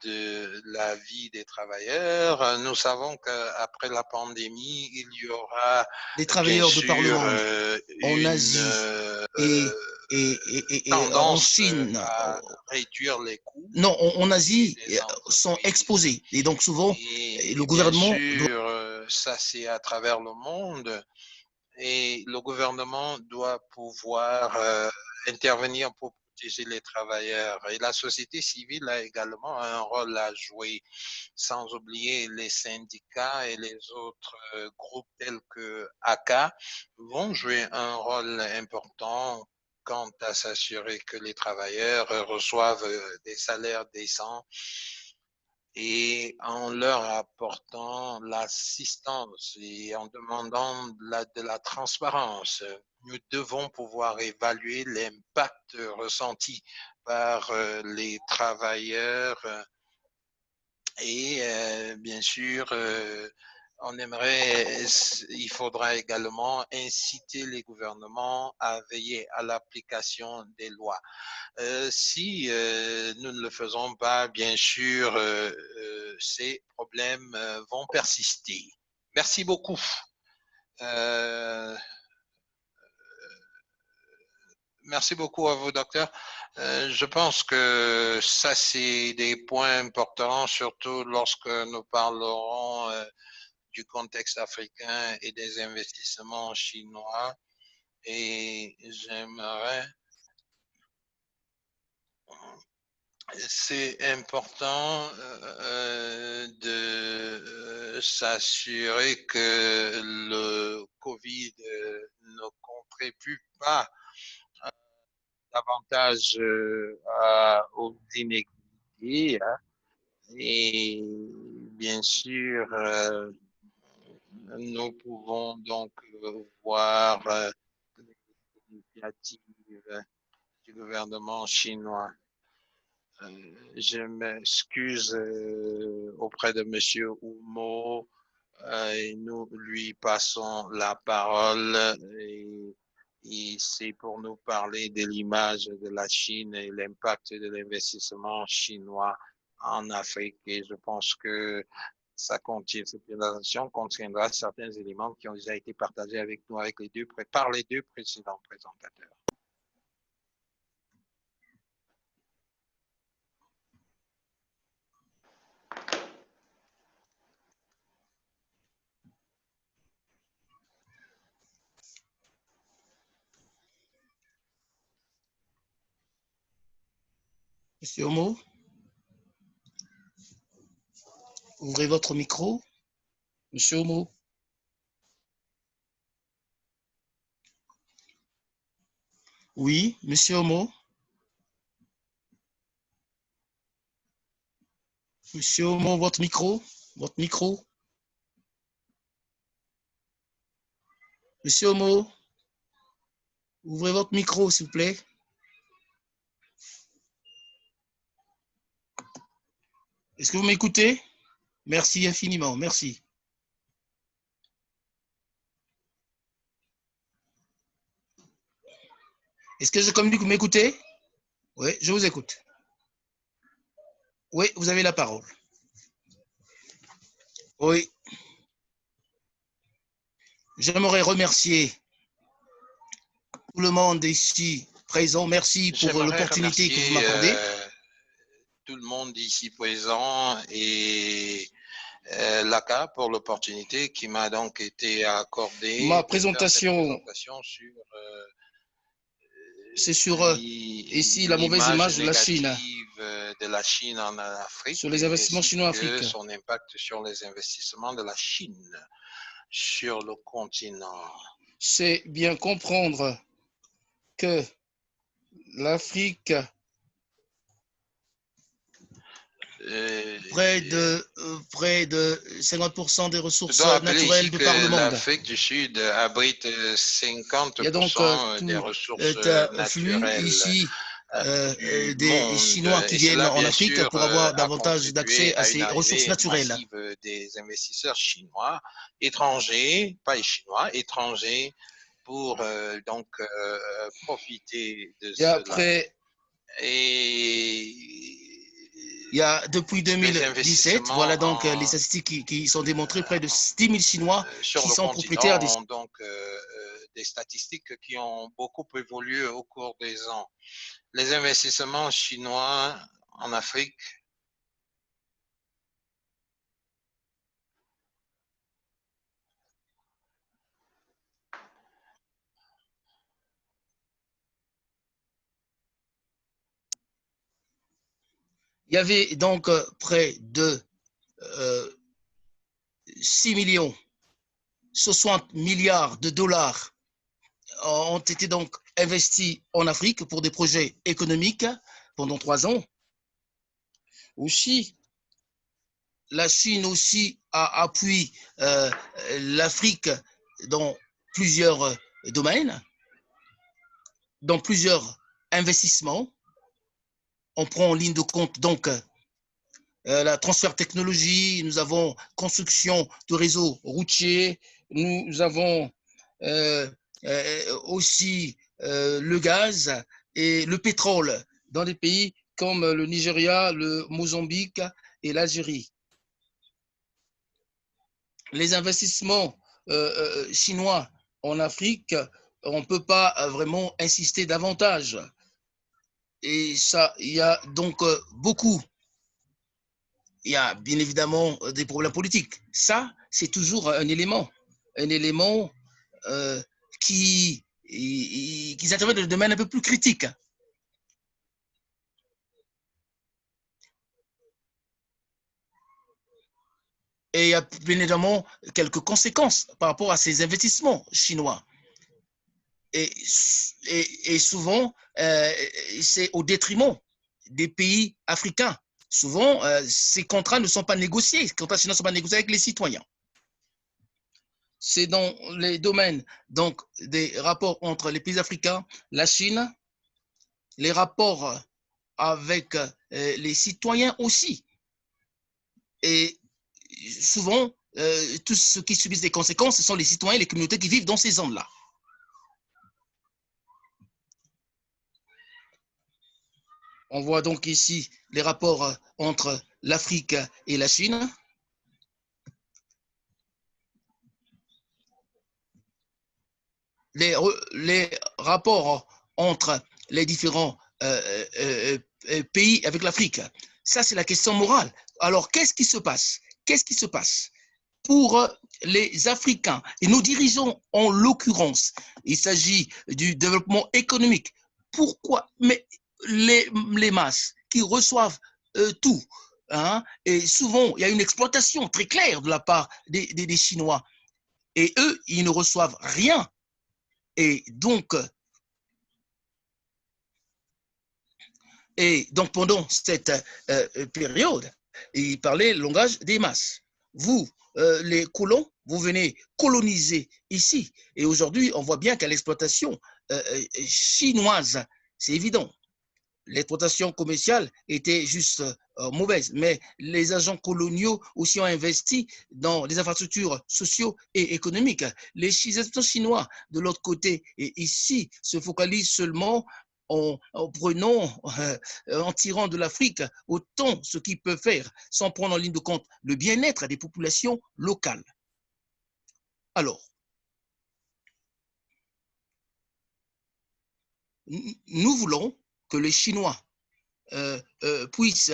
de la vie des travailleurs, nous savons qu'après la pandémie, il y aura Les bien travailleurs de par le sûr monde, en une Asie et en tendance Chine, à réduire les coûts non, en Asie, des sont entreprises. exposés. Et donc souvent, le Et bien gouvernement doit sûr, ça c'est à travers le monde. Et le gouvernement doit pouvoir intervenir pour protéger les travailleurs. Et la société civile a également un rôle à jouer, sans oublier les syndicats et les autres groupes tels que ACA vont jouer un rôle important quant à s'assurer que les travailleurs reçoivent des salaires décents et en leur apportant l'assistance et en demandant de la transparence. Nous devons pouvoir évaluer l'impact ressenti par les travailleurs et bien sûr, il faudra également inciter les gouvernements à veiller à l'application des lois. Si nous ne le faisons pas, bien sûr, ces problèmes vont persister. Merci beaucoup. Merci beaucoup à vous, docteur. Je pense que ça, c'est des points importants, surtout lorsque nous parlerons du contexte africain et des investissements chinois. Et j'aimerais c'est important s'assurer que le Covid ne contribue pas davantage aux inégalités, hein. Et bien sûr, nous pouvons donc voir les initiatives du gouvernement chinois. Je m'excuse auprès de Monsieur Oumo. Et nous lui passons la parole et c'est pour nous parler de l'image de la Chine et l'impact de l'investissement chinois en Afrique. Et je pense que ça contient, cette présentation contiendra certains éléments qui ont déjà été partagés avec nous par les deux précédents présentateurs. Monsieur Homo, ouvrez votre micro. Monsieur Homo. Oui, Monsieur Homo. Monsieur Homo, votre micro. Votre micro. Monsieur Homo, ouvrez votre micro, s'il vous plaît. Est-ce que vous m'écoutez? Merci infiniment, merci. Est-ce que je communique, vous m'écoutez? Oui, je vous écoute. Oui, vous avez la parole. Oui. J'aimerais remercier tout le monde ici présent. Merci pour l'opportunité que vous m'accordez. Tout le monde ici présent et l'ACA pour l'opportunité qui m'a donc été accordée. Ma présentation sur c'est sur ici la mauvaise image de la Chine. En Afrique, sur les investissements chinois en Afrique. Son impact sur les investissements de la Chine sur le continent. C'est bien comprendre que l'Afrique, près de 50% des ressources naturelles de par le monde. L'Afrique du Sud abrite 50% Il y a donc des ressources flux naturelles ici des Chinois qui viennent en Afrique pour avoir davantage d'accès à ces ressources naturelles. Des investisseurs chinois, étrangers, pas chinois, étrangers, pour donc profiter de cela. Il y a depuis 2017, voilà donc les statistiques qui sont démontrées, près de 10 000 Chinois qui sont propriétaires des... Donc, des statistiques qui ont beaucoup évolué au cours des ans. Les investissements chinois en Afrique Il y avait donc près de 6 millions, 60 milliards de dollars ont été donc investis en Afrique pour des projets économiques pendant 3 ans. Aussi, la Chine aussi a appuyé l'Afrique dans plusieurs domaines, dans plusieurs investissements. On prend en ligne de compte donc la transfert technologie, nous avons construction de réseaux routiers, nous avons aussi le gaz et le pétrole dans des pays comme le Nigeria, le Mozambique et l'Algérie. Les investissements chinois en Afrique, on ne peut pas vraiment insister davantage. Et ça, il y a donc beaucoup. Il y a bien évidemment des problèmes politiques. Ça, c'est toujours un élément qui intervient dans le domaine un peu plus critique. Et il y a bien évidemment quelques conséquences par rapport à ces investissements chinois. Et souvent, c'est au détriment des pays africains. Souvent, ces contrats ne sont pas négociés, ces contrats chinois ne sont pas négociés avec les citoyens. C'est dans les domaines donc, des rapports entre les pays africains, la Chine, les rapports avec les citoyens aussi. Et souvent, tous ceux qui subissent des conséquences, ce sont les citoyens et les communautés qui vivent dans ces zones-là. On voit donc ici les rapports entre l'Afrique et la Chine. Les rapports entre les différents pays avec l'Afrique. Ça, c'est la question morale. Alors, qu'est-ce qui se passe? Qu'est-ce qui se passe pour les Africains? Et nos dirigeants, en l'occurrence, il s'agit du développement économique. Pourquoi? Mais les masses qui reçoivent tout, hein, et souvent, il y a une exploitation très claire de la part des Chinois. Et eux, ils ne reçoivent rien. Et donc pendant cette période, il parlait le langage des masses. Vous, les colons, vous venez coloniser ici. Et aujourd'hui, on voit bien qu'à l'exploitation chinoise, c'est évident. L'exploitation commerciale était juste mauvaise, mais les agents coloniaux aussi ont investi dans les infrastructures sociaux et économiques. Les habitants chinois, de l'autre côté, et ici, se focalisent seulement en prenant, en tirant de l'Afrique autant ce qu'ils peuvent faire, sans prendre en ligne de compte le bien-être des populations locales. Alors, nous voulons que les Chinois puissent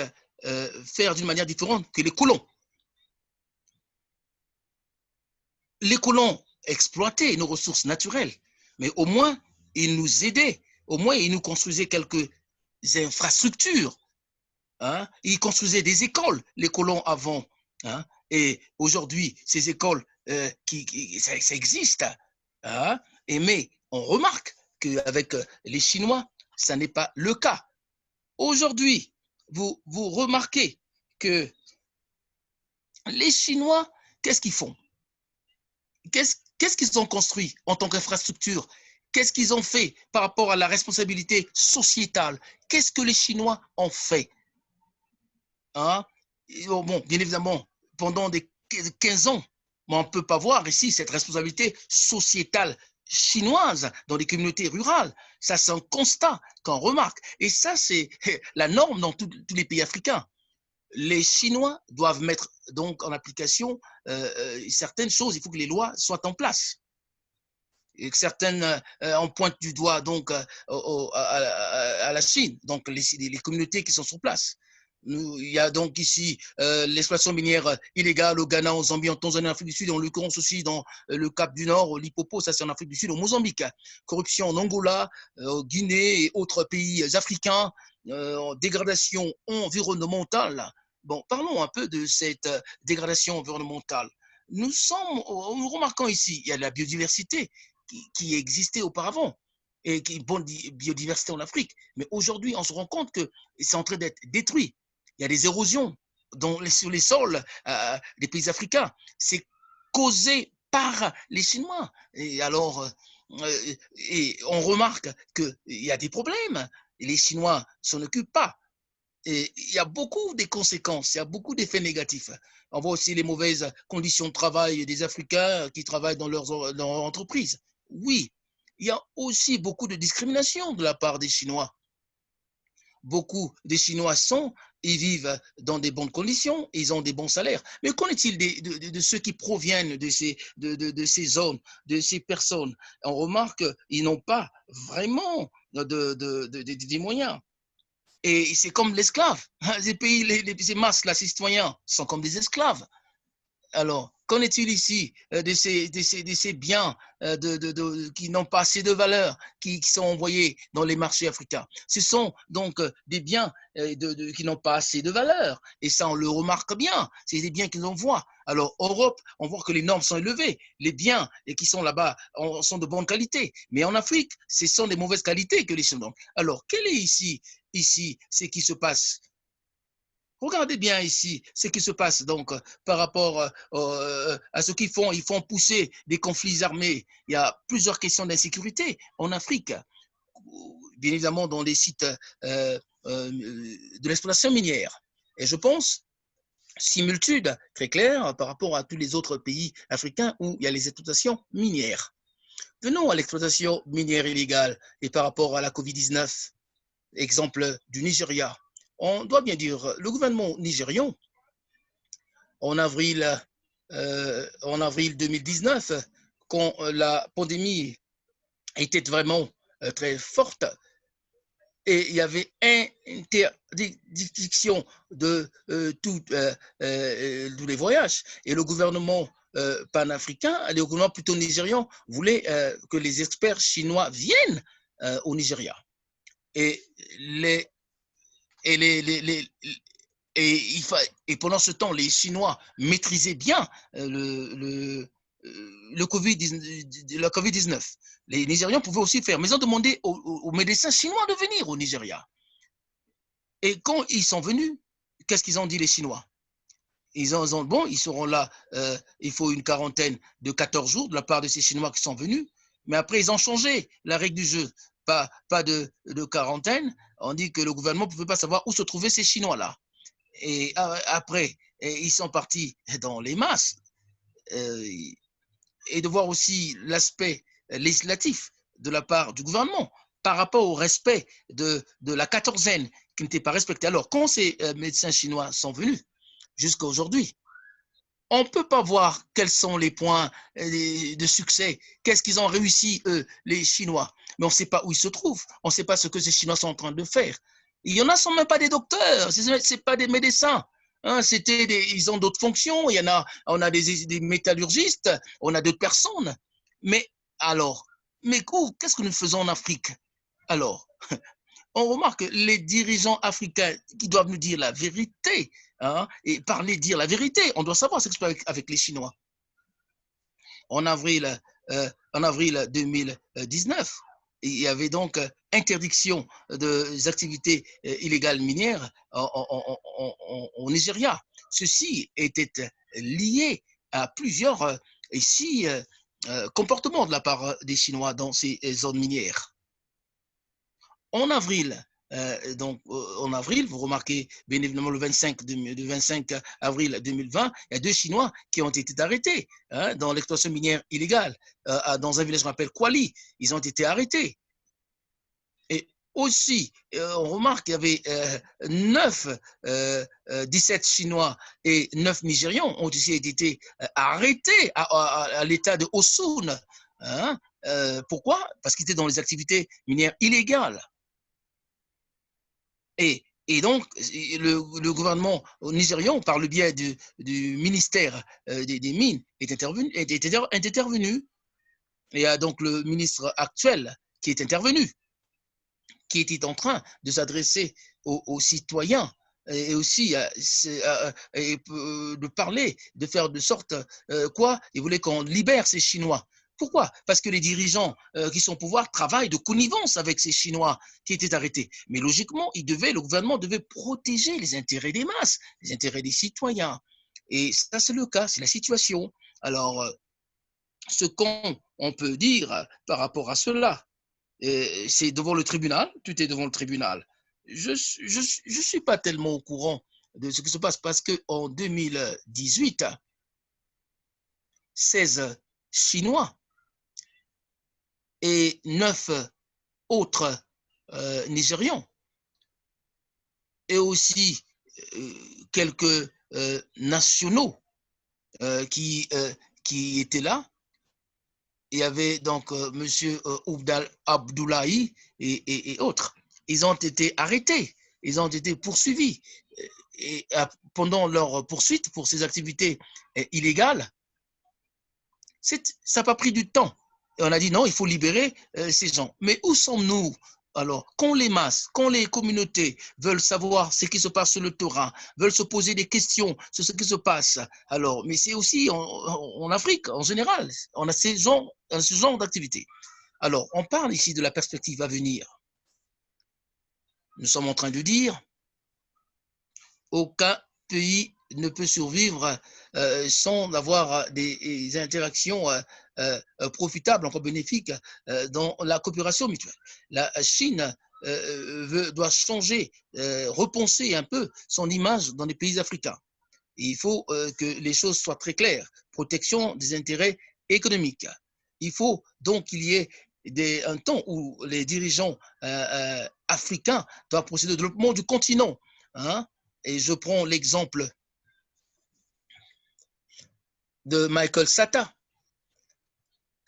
faire d'une manière différente que les colons. Les colons exploitaient nos ressources naturelles, mais au moins, ils nous aidaient. Au moins, ils nous construisaient quelques infrastructures. Hein? Ils construisaient des écoles, les colons avant. Hein? Et aujourd'hui, ces écoles, ça existe. Hein? Mais on remarque qu'avec les Chinois, ça n'est pas le cas. Aujourd'hui, vous remarquez que les Chinois, qu'est-ce qu'ils font? Qu'est-ce qu'ils ont construit en tant qu'infrastructure? Qu'est-ce qu'ils ont fait par rapport à la responsabilité sociétale? Qu'est-ce que les Chinois ont fait? Hein? Bon, bien évidemment, pendant des 15 ans, mais on ne peut pas voir ici cette responsabilité sociétale chinoise dans les communautés rurales. Ça, c'est un constat qu'on remarque. Et ça, c'est la norme dans tous les pays africains. Les Chinois doivent mettre donc en application certaines choses. Il faut que les lois soient en place. Et que certaines, on pointe du doigt donc à la Chine, donc les communautés qui sont sur place. Il y a donc ici l'exploitation minière illégale au Ghana, en Zambie, en Tanzanie, en Afrique du Sud, en l'occurrence aussi dans le Cap du Nord, au Lipopo, ça c'est en Afrique du Sud, au Mozambique. Corruption en Angola, au Guinée et autres pays africains, dégradation environnementale. Bon, parlons un peu de cette dégradation environnementale. Nous remarquons ici, il y a la biodiversité qui existait auparavant et qui est bonne biodiversité en Afrique. Mais aujourd'hui, on se rend compte que c'est en train d'être détruit. Il y a des érosions sur les sols des pays africains. C'est causé par les Chinois. Et alors, et on remarque qu'il y a des problèmes. Et les Chinois s'en occupent pas. Et il y a beaucoup de conséquences, il y a beaucoup d'effets négatifs. On voit aussi les mauvaises conditions de travail des Africains qui travaillent dans leur entreprise. Oui, il y a aussi beaucoup de discrimination de la part des Chinois. Beaucoup de Chinois ils vivent dans des bonnes conditions, ils ont des bons salaires. Mais qu'en est-il de ceux qui proviennent de ces zones, de ces personnes? On remarque qu'ils n'ont pas vraiment des moyens. Et c'est comme l'esclave. Ces pays, ces masses, là, ces citoyens sont comme des esclaves. Alors, qu'en est-il ici de ces biens qui n'ont pas assez de valeur, qui sont envoyés dans les marchés africains? Ce sont donc des biens qui n'ont pas assez de valeur. Et ça, on le remarque bien. C'est des biens qu'ils envoient. Alors, en Europe, on voit que les normes sont élevées. Les biens qui sont là-bas sont de bonne qualité. Mais en Afrique, ce sont des mauvaises qualités que les Chinois ont. Alors, quel est ici ce qui se passe? Regardez bien ici ce qui se passe donc par rapport à ce qu'ils font. Ils font pousser des conflits armés. Il y a plusieurs questions d'insécurité en Afrique, bien évidemment dans les sites de l'exploitation minière. Et je pense similitude très claire par rapport à tous les autres pays africains où il y a les exploitations minières. Venons à l'exploitation minière illégale et par rapport à la COVID-19, exemple du Nigeria. On doit bien dire, le gouvernement nigérian, en avril 2019, quand la pandémie était vraiment très forte, et il y avait interdiction de tous les voyages. Et le gouvernement panafricain, le gouvernement plutôt nigérian, voulait que les experts chinois viennent au Nigeria. Et pendant ce temps, les Chinois maîtrisaient bien la COVID-19. Les Nigérians pouvaient aussi faire, mais ils ont demandé aux médecins chinois de venir au Nigeria. Et quand ils sont venus, qu'est-ce qu'ils ont dit les Chinois? Ils ont dit, bon, ils seront là, il faut une quarantaine de 14 jours de la part de ces Chinois qui sont venus, mais après ils ont changé la règle du jeu. Pas de quarantaine, on dit que le gouvernement ne pouvait pas savoir où se trouvaient ces Chinois-là. Et après, ils sont partis dans les masses. Et de voir aussi l'aspect législatif de la part du gouvernement par rapport au respect de la quatorzaine qui n'était pas respectée. Alors, quand ces médecins chinois sont venus jusqu'à aujourd'hui, on ne peut pas voir quels sont les points de succès, qu'est-ce qu'ils ont réussi, eux, les Chinois. Mais on ne sait pas où ils se trouvent, on ne sait pas ce que ces Chinois sont en train de faire. Il y en a, ce ne sont même pas des docteurs, ce ne sont pas des médecins. Hein, ils ont d'autres fonctions, on a des métallurgistes, on a d'autres personnes. Mais alors, qu'est-ce que nous faisons en Afrique? Alors, on remarque les dirigeants africains qui doivent nous dire la vérité, hein, et dire la vérité. On doit savoir ce qui se passe avec les Chinois. En avril 2019, il y avait donc interdiction des activités illégales minières au Nigeria. Ceci était lié à plusieurs comportements de la part des Chinois dans ces zones minières. En avril, vous remarquez bien évidemment le 25 avril 2020, il y a 2 Chinois qui ont été arrêtés dans l'exploitation minière illégale dans un village qu'on appelle Kwali. Ils ont été arrêtés. Et aussi, on remarque qu'il y avait 17 Chinois et 9 Nigérians ont aussi été arrêtés à l'état de Osun. Pourquoi? Parce qu'ils étaient dans les activités minières illégales. Et donc, le gouvernement nigérian, par le biais du ministère des Mines, est intervenu. Et il y a donc le ministre actuel qui est intervenu, qui était en train de s'adresser aux citoyens et aussi de parler, de faire de sorte il voulait qu'on libère ces Chinois. Pourquoi? Parce que les dirigeants qui sont au pouvoir travaillent de connivence avec ces Chinois qui étaient arrêtés. Mais logiquement, le gouvernement devait protéger les intérêts des masses, les intérêts des citoyens. Et ça, c'est le cas, c'est la situation. Alors, ce qu'on peut dire par rapport à cela, c'est devant le tribunal, tout est devant le tribunal. Je ne suis pas tellement au courant de ce qui se passe parce qu'en 2018, 16 Chinois et 9 autres Nigérians et aussi quelques nationaux qui étaient là. Il y avait donc M. Abdoulaye et autres. Ils ont été arrêtés, ils ont été poursuivis. Et pendant leur poursuite pour ces activités illégales, Ça n'a pas pris du temps. Et on a dit non, il faut libérer ces gens. Mais où sommes-nous alors? Quand les masses, quand les communautés veulent savoir ce qui se passe sur le terrain, veulent se poser des questions sur ce qui se passe, alors, mais c'est aussi en Afrique en général, on a ce genre d'activité. Alors, on parle ici de la perspective à venir. Nous sommes en train de dire aucun pays ne peut survivre sans avoir des interactions profitables, encore bénéfiques dans la coopération mutuelle. La Chine doit changer, repenser un peu son image dans les pays africains. Et il faut que les choses soient très claires. Protection des intérêts économiques. Il faut donc qu'il y ait un temps où les dirigeants africains doivent procéder au développement du continent. Hein? Et je prends l'exemple de Michael Sata.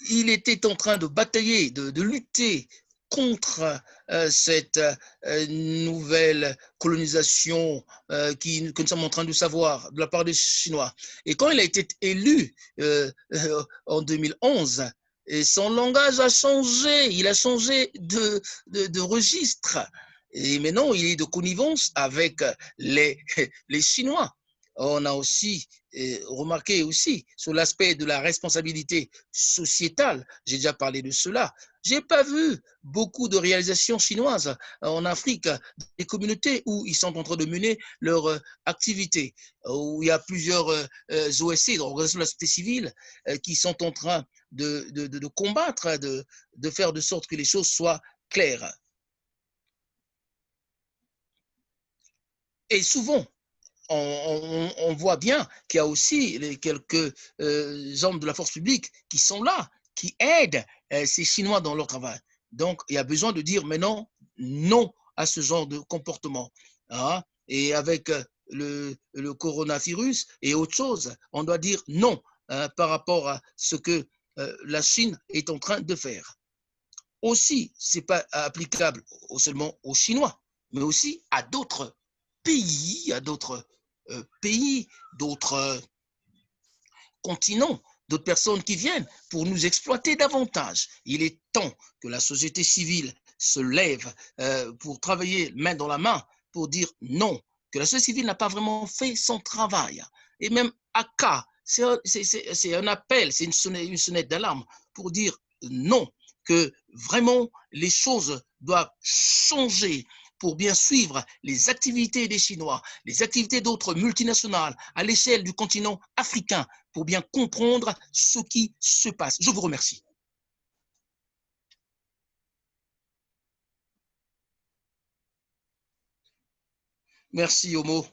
Il était en train de batailler, de lutter contre cette nouvelle colonisation que nous sommes en train de savoir de la part des Chinois. Et quand il a été élu en 2011, et son langage a changé, il a changé de registre. Et maintenant, il est de connivence avec les Chinois. On a aussi remarqué aussi sur l'aspect de la responsabilité sociétale, j'ai déjà parlé de cela. J'ai pas vu beaucoup de réalisations chinoises en Afrique, des communautés où ils sont en train de mener leur activité, où il y a plusieurs OSC, organisations de la société civile, qui sont en train de combattre, de faire de sorte que les choses soient claires. Et souvent, on voit bien qu'il y a aussi quelques hommes de la force publique qui sont là, qui aident ces Chinois dans leur travail. Donc, il y a besoin de dire maintenant non à ce genre de comportement. Hein? Et avec le coronavirus et autre chose, on doit dire non par rapport à ce que la Chine est en train de faire. Aussi, ce n'est pas applicable seulement aux Chinois, mais aussi à d'autres pays, à d'autres pays, d'autres continents, d'autres personnes qui viennent pour nous exploiter davantage. Il est temps que la société civile se lève pour travailler main dans la main pour dire non, que la société civile n'a pas vraiment fait son travail. Et même ACA, c'est un appel, c'est une sonnette d'alarme pour dire non, que vraiment les choses doivent changer pour bien suivre les activités des Chinois, les activités d'autres multinationales à l'échelle du continent africain pour bien comprendre ce qui se passe. Je vous remercie. Merci, Homo.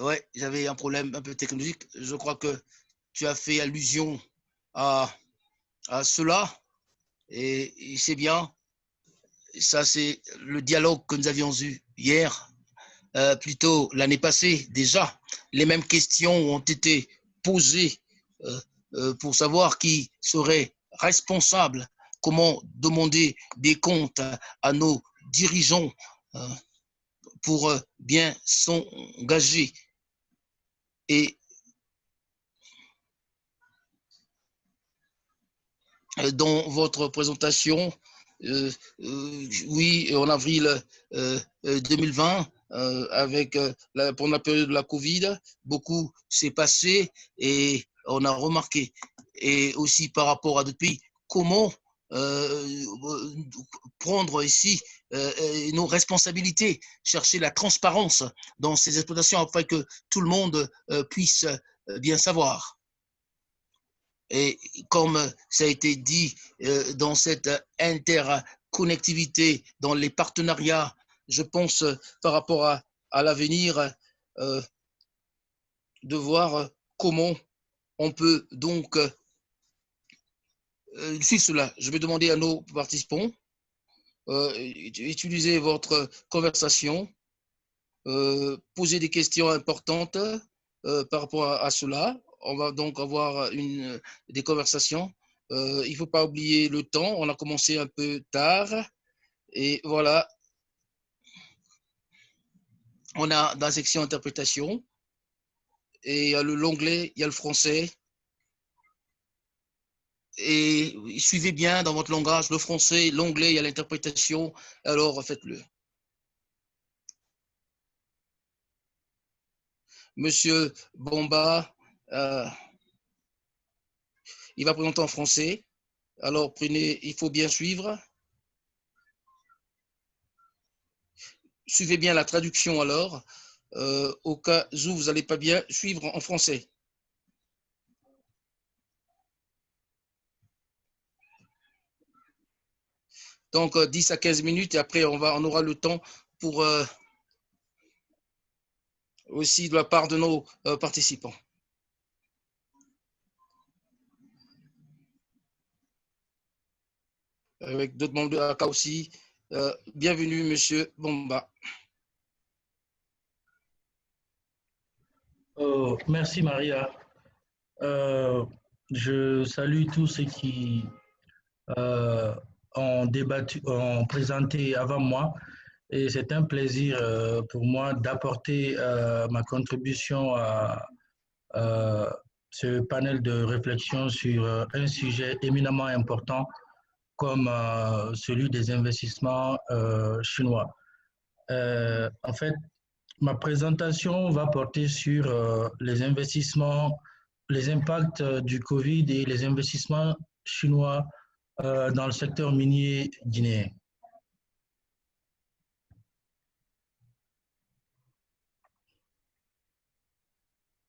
Ouais, j'avais un problème un peu technologique. Je crois que tu as fait allusion à cela et c'est bien. Ça, c'est le dialogue que nous avions eu hier, plutôt l'année passée déjà. Les mêmes questions ont été posées pour savoir qui serait responsable, comment demander des comptes à nos dirigeants pour bien s'engager. Et dans votre présentation, oui, en avril 2020, pendant la période de la Covid, beaucoup s'est passé et on a remarqué. Et aussi par rapport à d'autres pays, comment prendre ici nos responsabilités, chercher la transparence dans ces exploitations afin que tout le monde puisse bien savoir. Et comme ça a été dit dans cette interconnectivité, dans les partenariats, je pense par rapport à l'avenir, de voir comment on peut donc suivre cela. Je vais demander à nos participants utiliser votre conversation, poser des questions importantes par rapport à cela. On va donc avoir des conversations. Il ne faut pas oublier le temps. On a commencé un peu tard. Et voilà. On a dans la section interprétation. Et il y a l'anglais, il y a le français. et suivez bien dans votre langage le français, l'anglais, il y a l'interprétation, alors faites-le. Monsieur Bomba, il va présenter en français, alors prenez, il faut bien suivre. Suivez bien la traduction alors, au cas où vous n'allez pas bien suivre en français. Donc 10 à 15 minutes et après on aura le temps pour aussi de la part de nos participants. Avec d'autres membres de l'ACA aussi. Bienvenue, Monsieur Bomba. Merci, Maria. Je salue tous ceux qui ont débattu, ont présenté avant moi. Et c'est un plaisir pour moi d'apporter ma contribution à ce panel de réflexion sur un sujet éminemment important comme celui des investissements chinois. En fait, ma présentation va porter sur les investissements, les impacts du Covid et les investissements chinois dans le secteur minier guinéen.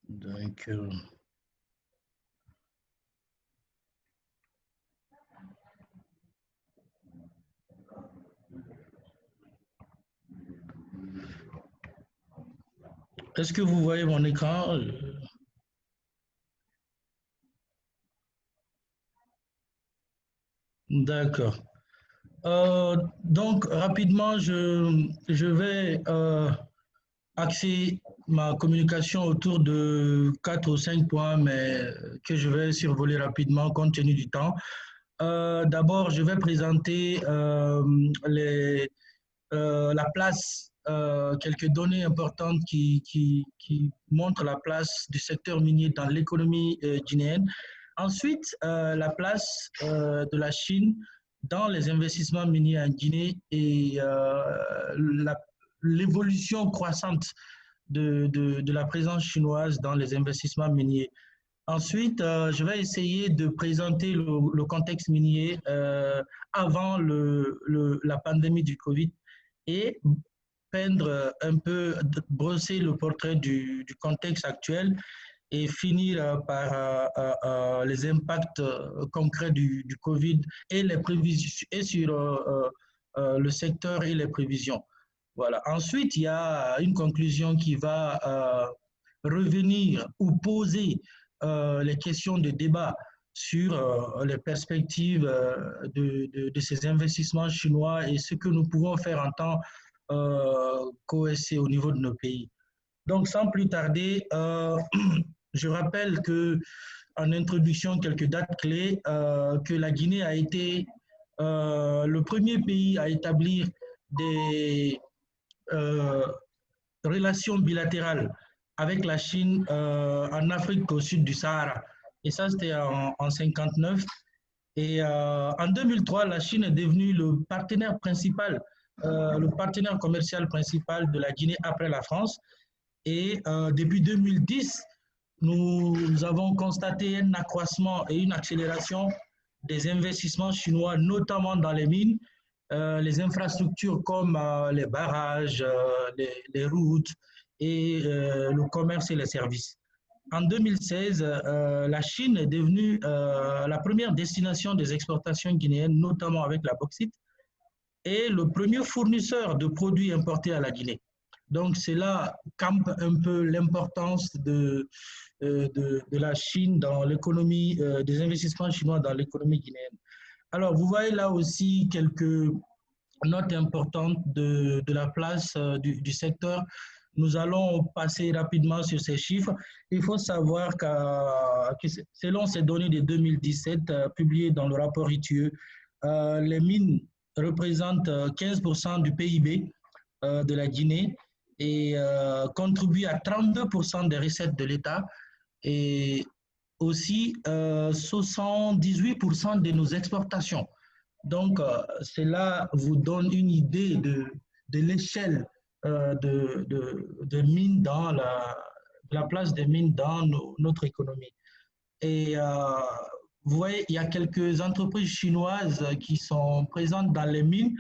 Donc, est-ce que vous voyez mon écran? D'accord. Donc, rapidement, je vais axer ma communication autour de 4 ou 5 points, mais que je vais survoler rapidement compte tenu du temps. D'abord, je vais présenter la place, quelques données importantes qui montrent la place du secteur minier dans l'économie guinéenne. Ensuite, la place de la Chine dans les investissements miniers en Guinée et l'évolution croissante de la présence chinoise dans les investissements miniers. Ensuite, je vais essayer de présenter le contexte minier avant la pandémie du Covid et peindre un peu, brosser le portrait du contexte actuel et finir par les impacts concrets du Covid et les prévisions et sur le secteur et les prévisions. Voilà. Ensuite, il y a une conclusion qui va revenir ou poser les questions de débat sur les perspectives de ces investissements chinois et ce que nous pouvons faire en tant qu'OSC au niveau de nos pays. Donc, sans plus tarder, je rappelle que, en introduction, quelques dates clés, que la Guinée a été le premier pays à établir des relations bilatérales avec la Chine en Afrique au sud du Sahara. Et ça, c'était en 1959. Et en 2003, la Chine est devenue le partenaire principal, le partenaire commercial principal de la Guinée après la France. Et depuis 2010, nous avons constaté un accroissement et une accélération des investissements chinois, notamment dans les mines, les infrastructures comme les barrages, les routes et le commerce et les services. En 2016, la Chine est devenue la première destination des exportations guinéennes, notamment avec la bauxite, et le premier fournisseur de produits importés à la Guinée. Donc, cela campe un peu l'importance de la Chine dans l'économie, des investissements chinois dans l'économie guinéenne. Alors, vous voyez là aussi quelques notes importantes de la place du secteur. Nous allons passer rapidement sur ces chiffres. Il faut savoir que selon ces données de 2017 publiées dans le rapport ITUE, les mines représentent 15% du PIB de la Guinée et contribuent à 32% des recettes de l'État. Et aussi 78% de nos exportations. Donc, cela vous donne une idée de l'échelle de mines dans la place des mines dans notre économie. Et vous voyez, il y a quelques entreprises chinoises qui sont présentes dans les mines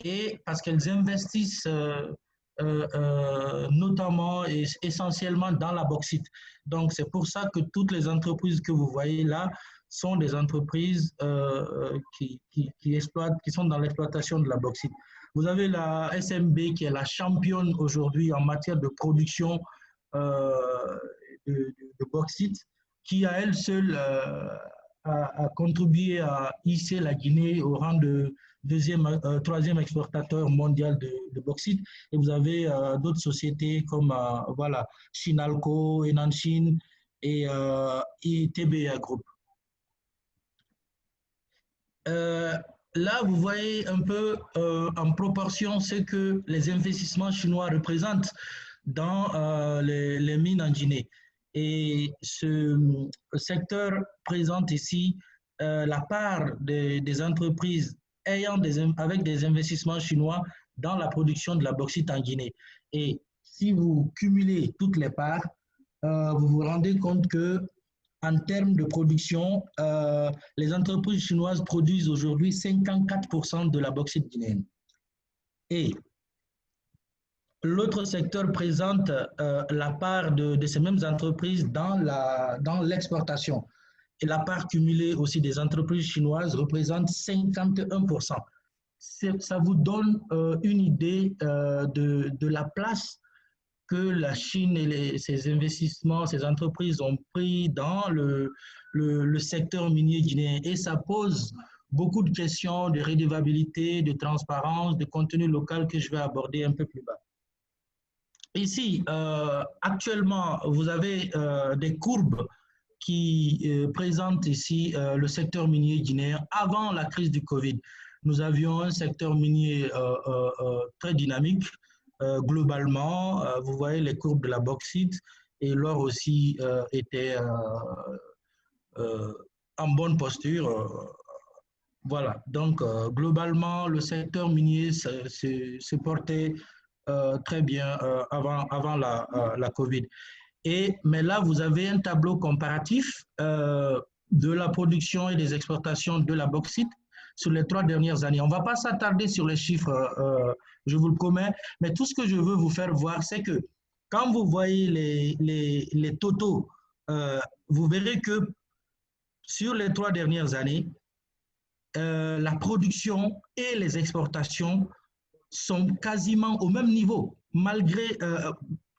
et parce qu'elles investissent notamment et essentiellement dans la bauxite. Donc, c'est pour ça que toutes les entreprises que vous voyez là sont des entreprises qui exploitent, qui sont dans l'exploitation de la bauxite. Vous avez la SMB qui est la championne aujourd'hui en matière de production de bauxite, qui à elle seule a contribué à hisser la Guinée au rang de troisième exportateur mondial de bauxite. Et vous avez d'autres sociétés comme voilà, Chinalco, Enanchin et TBA Group. Là, vous voyez un peu en proportion ce que les investissements chinois représentent dans les mines en Guinée. Et ce secteur présente ici la part des entreprises avec des investissements chinois dans la production de la bauxite en Guinée. Et si vous cumulez toutes les parts, vous vous rendez compte que en termes de production, les entreprises chinoises produisent aujourd'hui 54% de la bauxite guinéenne. Et l'autre secteur présente la part de ces mêmes entreprises dans l'exportation. Et la part cumulée aussi des entreprises chinoises représente 51%. Ça vous donne une idée de la place que la Chine et ses investissements, ses entreprises ont pris dans le secteur minier guinéen. Et ça pose beaucoup de questions de redevabilité, de transparence, de contenu local que je vais aborder un peu plus bas. Ici, actuellement, vous avez des courbes qui présentent ici le secteur minier guinéen avant la crise du Covid. Nous avions un secteur minier très dynamique. Globalement, vous voyez les courbes de la bauxite et l'or aussi était en bonne posture. Voilà, donc globalement, le secteur minier se portait très bien avant la COVID. Mais là, vous avez un tableau comparatif de la production et des exportations de la bauxite sur les 3 dernières années. On ne va pas s'attarder sur les chiffres, je vous le promets, mais tout ce que je veux vous faire voir, c'est que quand vous voyez les totaux, vous verrez que sur les 3 dernières années, la production et les exportations sont quasiment au même niveau, malgré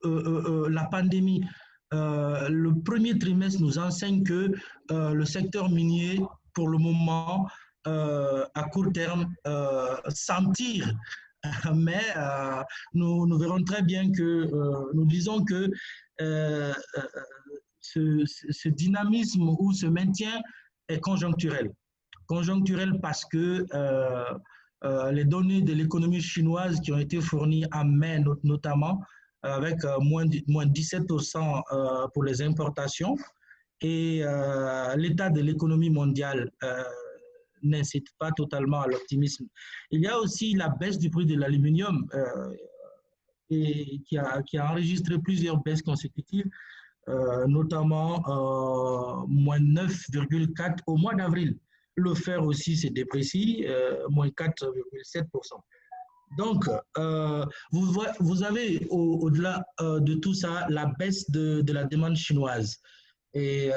la pandémie. Le premier trimestre nous enseigne que le secteur minier, pour le moment, à court terme, s'en tire. Mais nous verrons très bien que nous disons que ce dynamisme ou ce maintien est conjoncturel. Conjoncturel parce que les données de l'économie chinoise qui ont été fournies en mai notamment, avec moins 17% pour les importations, et l'état de l'économie mondiale n'incite pas totalement à l'optimisme. Il y a aussi la baisse du prix de l'aluminium qui a enregistré plusieurs baisses consécutives, notamment moins 9,4 au mois d'avril. Le fer aussi se déprécie, moins 4,7%. Donc, vous avez au-delà de tout ça la baisse de la demande chinoise. Et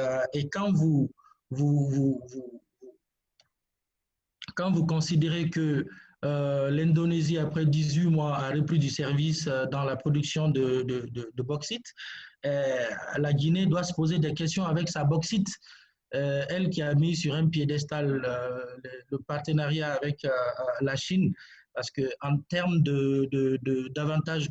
quand vous considérez que l'Indonésie, après 18 mois, a repris du service dans la production de bauxite, la Guinée doit se poser des questions avec sa bauxite. Elle qui a mis sur un piédestal le partenariat avec la Chine, parce qu'en termes d'avantages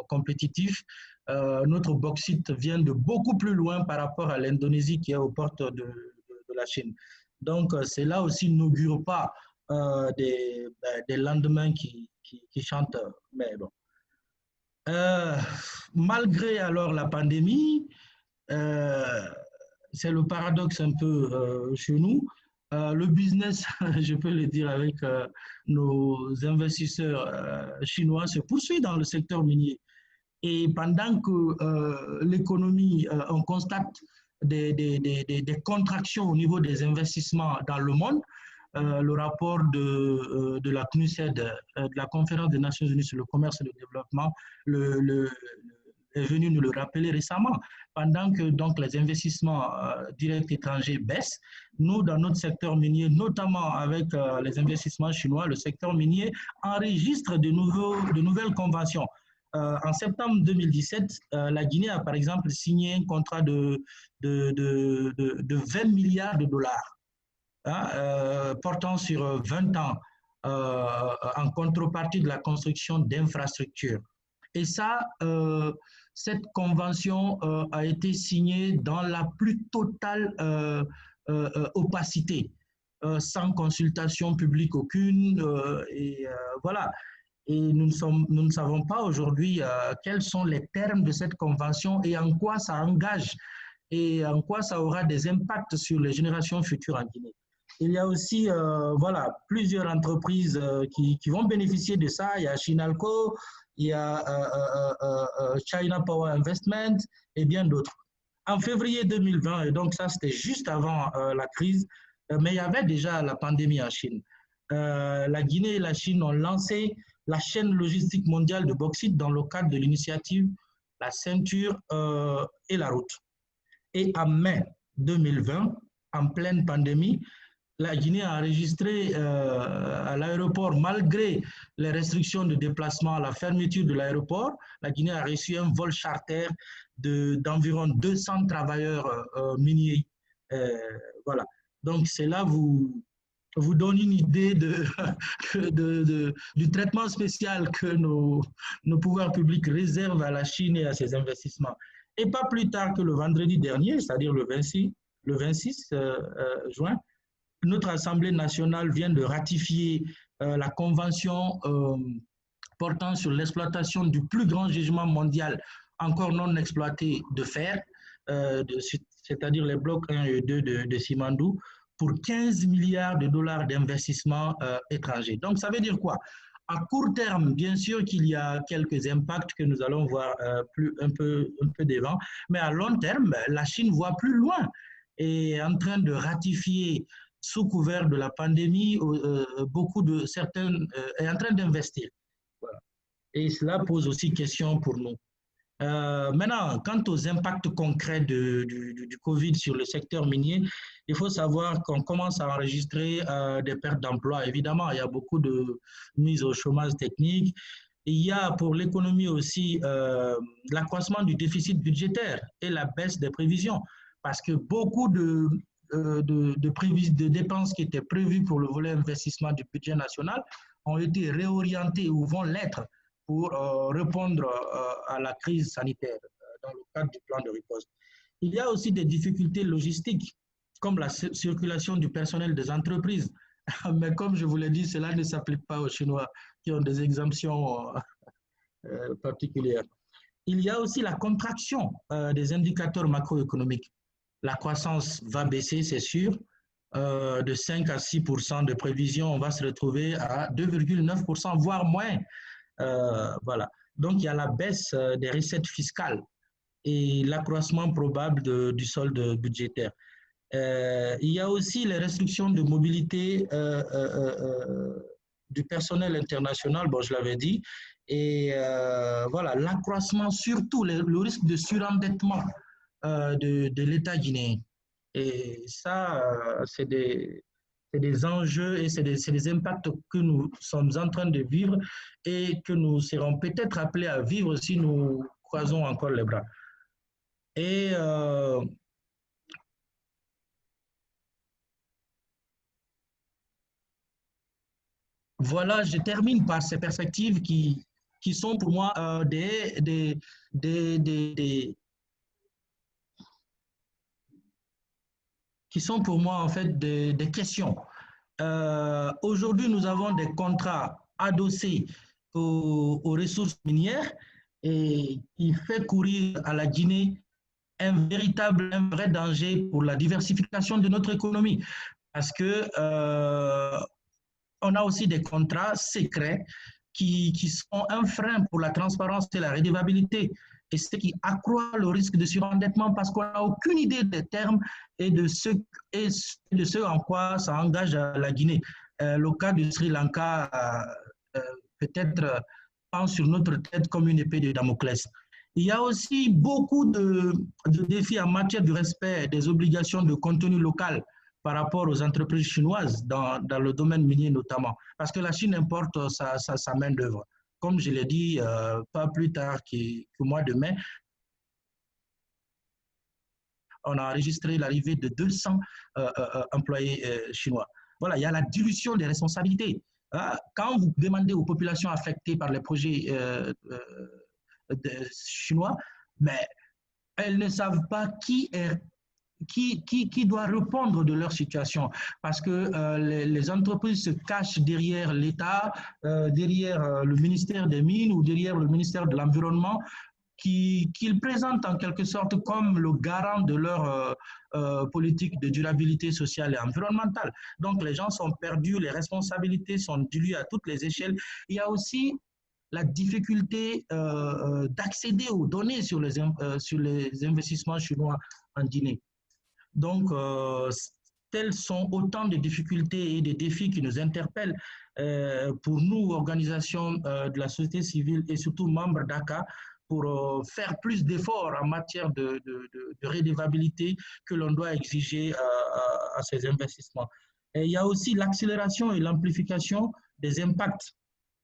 compétitifs, notre bauxite vient de beaucoup plus loin par rapport à l'Indonésie qui est aux portes de la Chine. Donc, cela aussi n'augure pas des lendemains qui chantent. Mais bon. Malgré alors la pandémie, c'est le paradoxe un peu chez nous. Le business, je peux le dire avec nos investisseurs chinois, se poursuit dans le secteur minier. Et pendant que l'économie, on constate des contractions au niveau des investissements dans le monde, le rapport de la CNUSED, de la Conférence des Nations Unies sur le commerce et le développement, est venu nous le rappeler récemment. Pendant que donc, les investissements directs étrangers baissent, nous, dans notre secteur minier, notamment avec les investissements chinois, le secteur minier enregistre de nouvelles conventions. En septembre 2017, la Guinée a par exemple signé un contrat de 20 milliards de dollars, hein, portant sur 20 ans en contrepartie de la construction d'infrastructures. Et ça, cette convention a été signée dans la plus totale opacité, sans consultation publique aucune. Voilà. Et nous ne savons pas aujourd'hui quels sont les termes de cette convention et en quoi ça engage et en quoi ça aura des impacts sur les générations futures en Guinée. Il y a aussi voilà, plusieurs entreprises qui vont bénéficier de ça. Il y a Chinalco, il y a China Power Investment et bien d'autres. En février 2020, et donc ça c'était juste avant la crise, mais il y avait déjà la pandémie en Chine. La Guinée et la Chine ont lancé la chaîne logistique mondiale de bauxite dans le cadre de l'initiative La ceinture et la route. Et en mai 2020, en pleine pandémie, la Guinée a enregistré à l'aéroport, malgré les restrictions de déplacement, la fermeture de l'aéroport, la Guinée a reçu un vol charter d'environ 200 travailleurs miniers. Voilà. Donc, c'est là vous donne une idée du traitement spécial que nos pouvoirs publics réservent à la Chine et à ses investissements. Et pas plus tard que le vendredi dernier, c'est-à-dire le 26 juin, notre Assemblée nationale vient de ratifier la convention portant sur l'exploitation du plus grand gisement mondial encore non exploité de fer, c'est-à-dire les blocs 1 et 2 de Simandou, pour 15 milliards de dollars d'investissement étrangers. Donc, ça veut dire quoi? À court terme, bien sûr qu'il y a quelques impacts que nous allons voir un peu devant, mais à long terme, la Chine voit plus loin et est en train de ratifier, sous couvert de la pandémie, est en train d'investir. Voilà. Et cela pose aussi question pour nous. Maintenant, quant aux impacts concrets du Covid sur le secteur minier, il faut savoir qu'on commence à enregistrer des pertes d'emplois. Évidemment, il y a beaucoup de mises au chômage technique. Il y a pour l'économie aussi l'accroissement du déficit budgétaire et la baisse des prévisions, parce que beaucoup de dépenses qui étaient prévues pour le volet investissement du budget national ont été réorientées ou vont l'être pour répondre à la crise sanitaire dans le cadre du plan de riposte. Il y a aussi des difficultés logistiques, comme la circulation du personnel des entreprises. Mais comme je vous l'ai dit, cela ne s'applique pas aux Chinois qui ont des exemptions particulières. Il y a aussi la contraction des indicateurs macroéconomiques. La croissance va baisser, c'est sûr. De 5 à 6% de prévision, on va se retrouver à 2,9%, voire moins. Voilà. Donc, il y a la baisse des recettes fiscales et l'accroissement probable du solde budgétaire. Il y a aussi les restrictions de mobilité du personnel international, bon, je l'avais dit, et voilà, l'accroissement, surtout le risque de surendettement de l'État guinéen. Et ça, c'est des enjeux et c'est des impacts que nous sommes en train de vivre et que nous serons peut-être appelés à vivre si nous croisons encore les bras. Et voilà, je termine par ces perspectives qui sont pour moi qui sont pour moi en fait des questions. Aujourd'hui, nous avons des contrats adossés aux ressources minières et qui fait courir à la Guinée un vrai danger pour la diversification de notre économie. Parce que on a aussi des contrats secrets qui sont un frein pour la transparence et la redevabilité. Et ce qui accroît le risque de surendettement parce qu'on n'a aucune idée des termes et de ce en quoi ça engage la Guinée. Le cas du Sri Lanka peut-être pend sur notre tête comme une épée de Damoclès. Il y a aussi beaucoup de défis en matière du respect des obligations de contenu local par rapport aux entreprises chinoises dans le domaine minier notamment, parce que la Chine importe sa main-d'œuvre. Comme je l'ai dit, pas plus tard qu'au mois de mai, on a enregistré l'arrivée de 200 employés chinois. Voilà, il y a la dilution des responsabilités. Quand vous demandez aux populations affectées par les projets chinois, mais elles ne savent pas qui doit répondre de leur situation parce que les entreprises se cachent derrière l'État, derrière le ministère des Mines ou derrière le ministère de l'Environnement qu'ils présentent en quelque sorte comme le garant de leur politique de durabilité sociale et environnementale. Donc les gens sont perdus, les responsabilités sont diluées à toutes les échelles. Il y a aussi la difficulté d'accéder aux données sur les investissements chinois en Guinée. Donc, telles sont autant de difficultés et de défis qui nous interpellent pour nous, organisations de la société civile et surtout membres d'ACA, pour faire plus d'efforts en matière de redevabilité que l'on doit exiger à ces investissements. Et il y a aussi l'accélération et l'amplification des impacts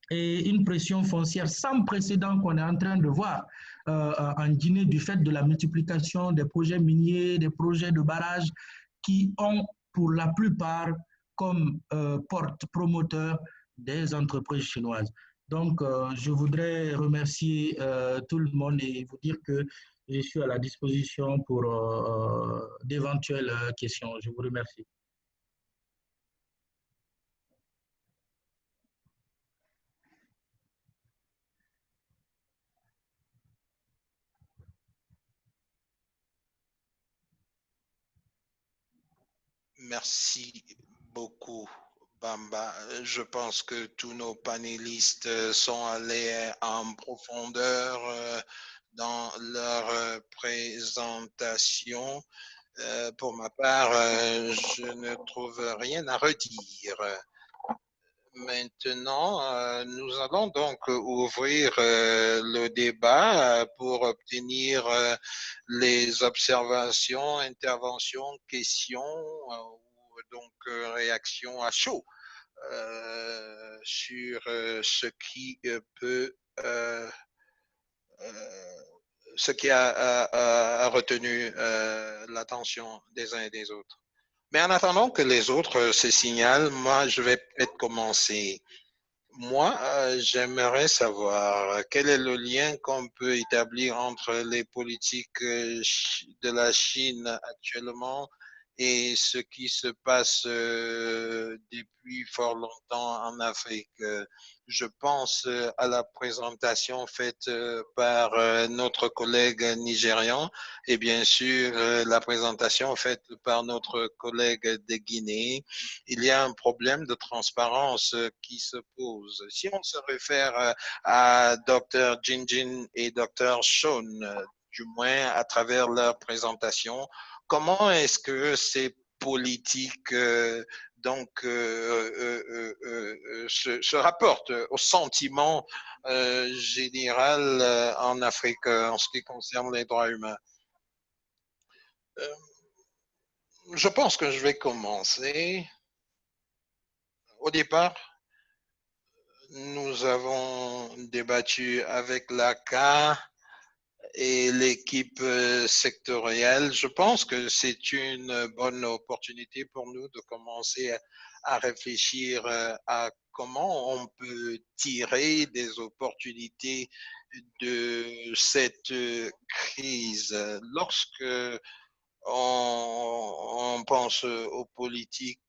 et une pression foncière sans précédent qu'on est en train de voir en Guinée du fait de la multiplication des projets miniers, des projets de barrages qui ont pour la plupart comme porte-promoteur des entreprises chinoises. Donc, je voudrais remercier tout le monde et vous dire que je suis à la disposition pour d'éventuelles questions. Je vous remercie. Merci beaucoup, Bamba. Je pense que tous nos panélistes sont allés en profondeur dans leur présentation. Pour ma part, je ne trouve rien à redire. Maintenant, nous allons donc ouvrir le débat pour obtenir les observations, interventions, questions ou donc réactions à chaud sur ce qui peut ce qui a retenu l'attention des uns et des autres. Mais en attendant que les autres se signalent, moi, je vais peut-être commencer. Moi, j'aimerais savoir quel est le lien qu'on peut établir entre les politiques de la Chine actuellement et ce qui se passe depuis fort longtemps en Afrique. Je pense à la présentation faite par notre collègue nigérian et bien sûr la présentation faite par notre collègue de Guinée. Il y a un problème de transparence qui se pose. Si on se réfère à Dr. Jinjin et Dr. Sean, du moins à travers leur présentation, comment est-ce que ces politiques se rapportent au sentiment général en Afrique en ce qui concerne les droits humains? Je pense que je vais commencer. Au départ, nous avons débattu avec l'ACA et l'équipe sectorielle. Je pense que c'est une bonne opportunité pour nous de commencer à réfléchir à comment on peut tirer des opportunités de cette crise. Lorsque on pense aux politiques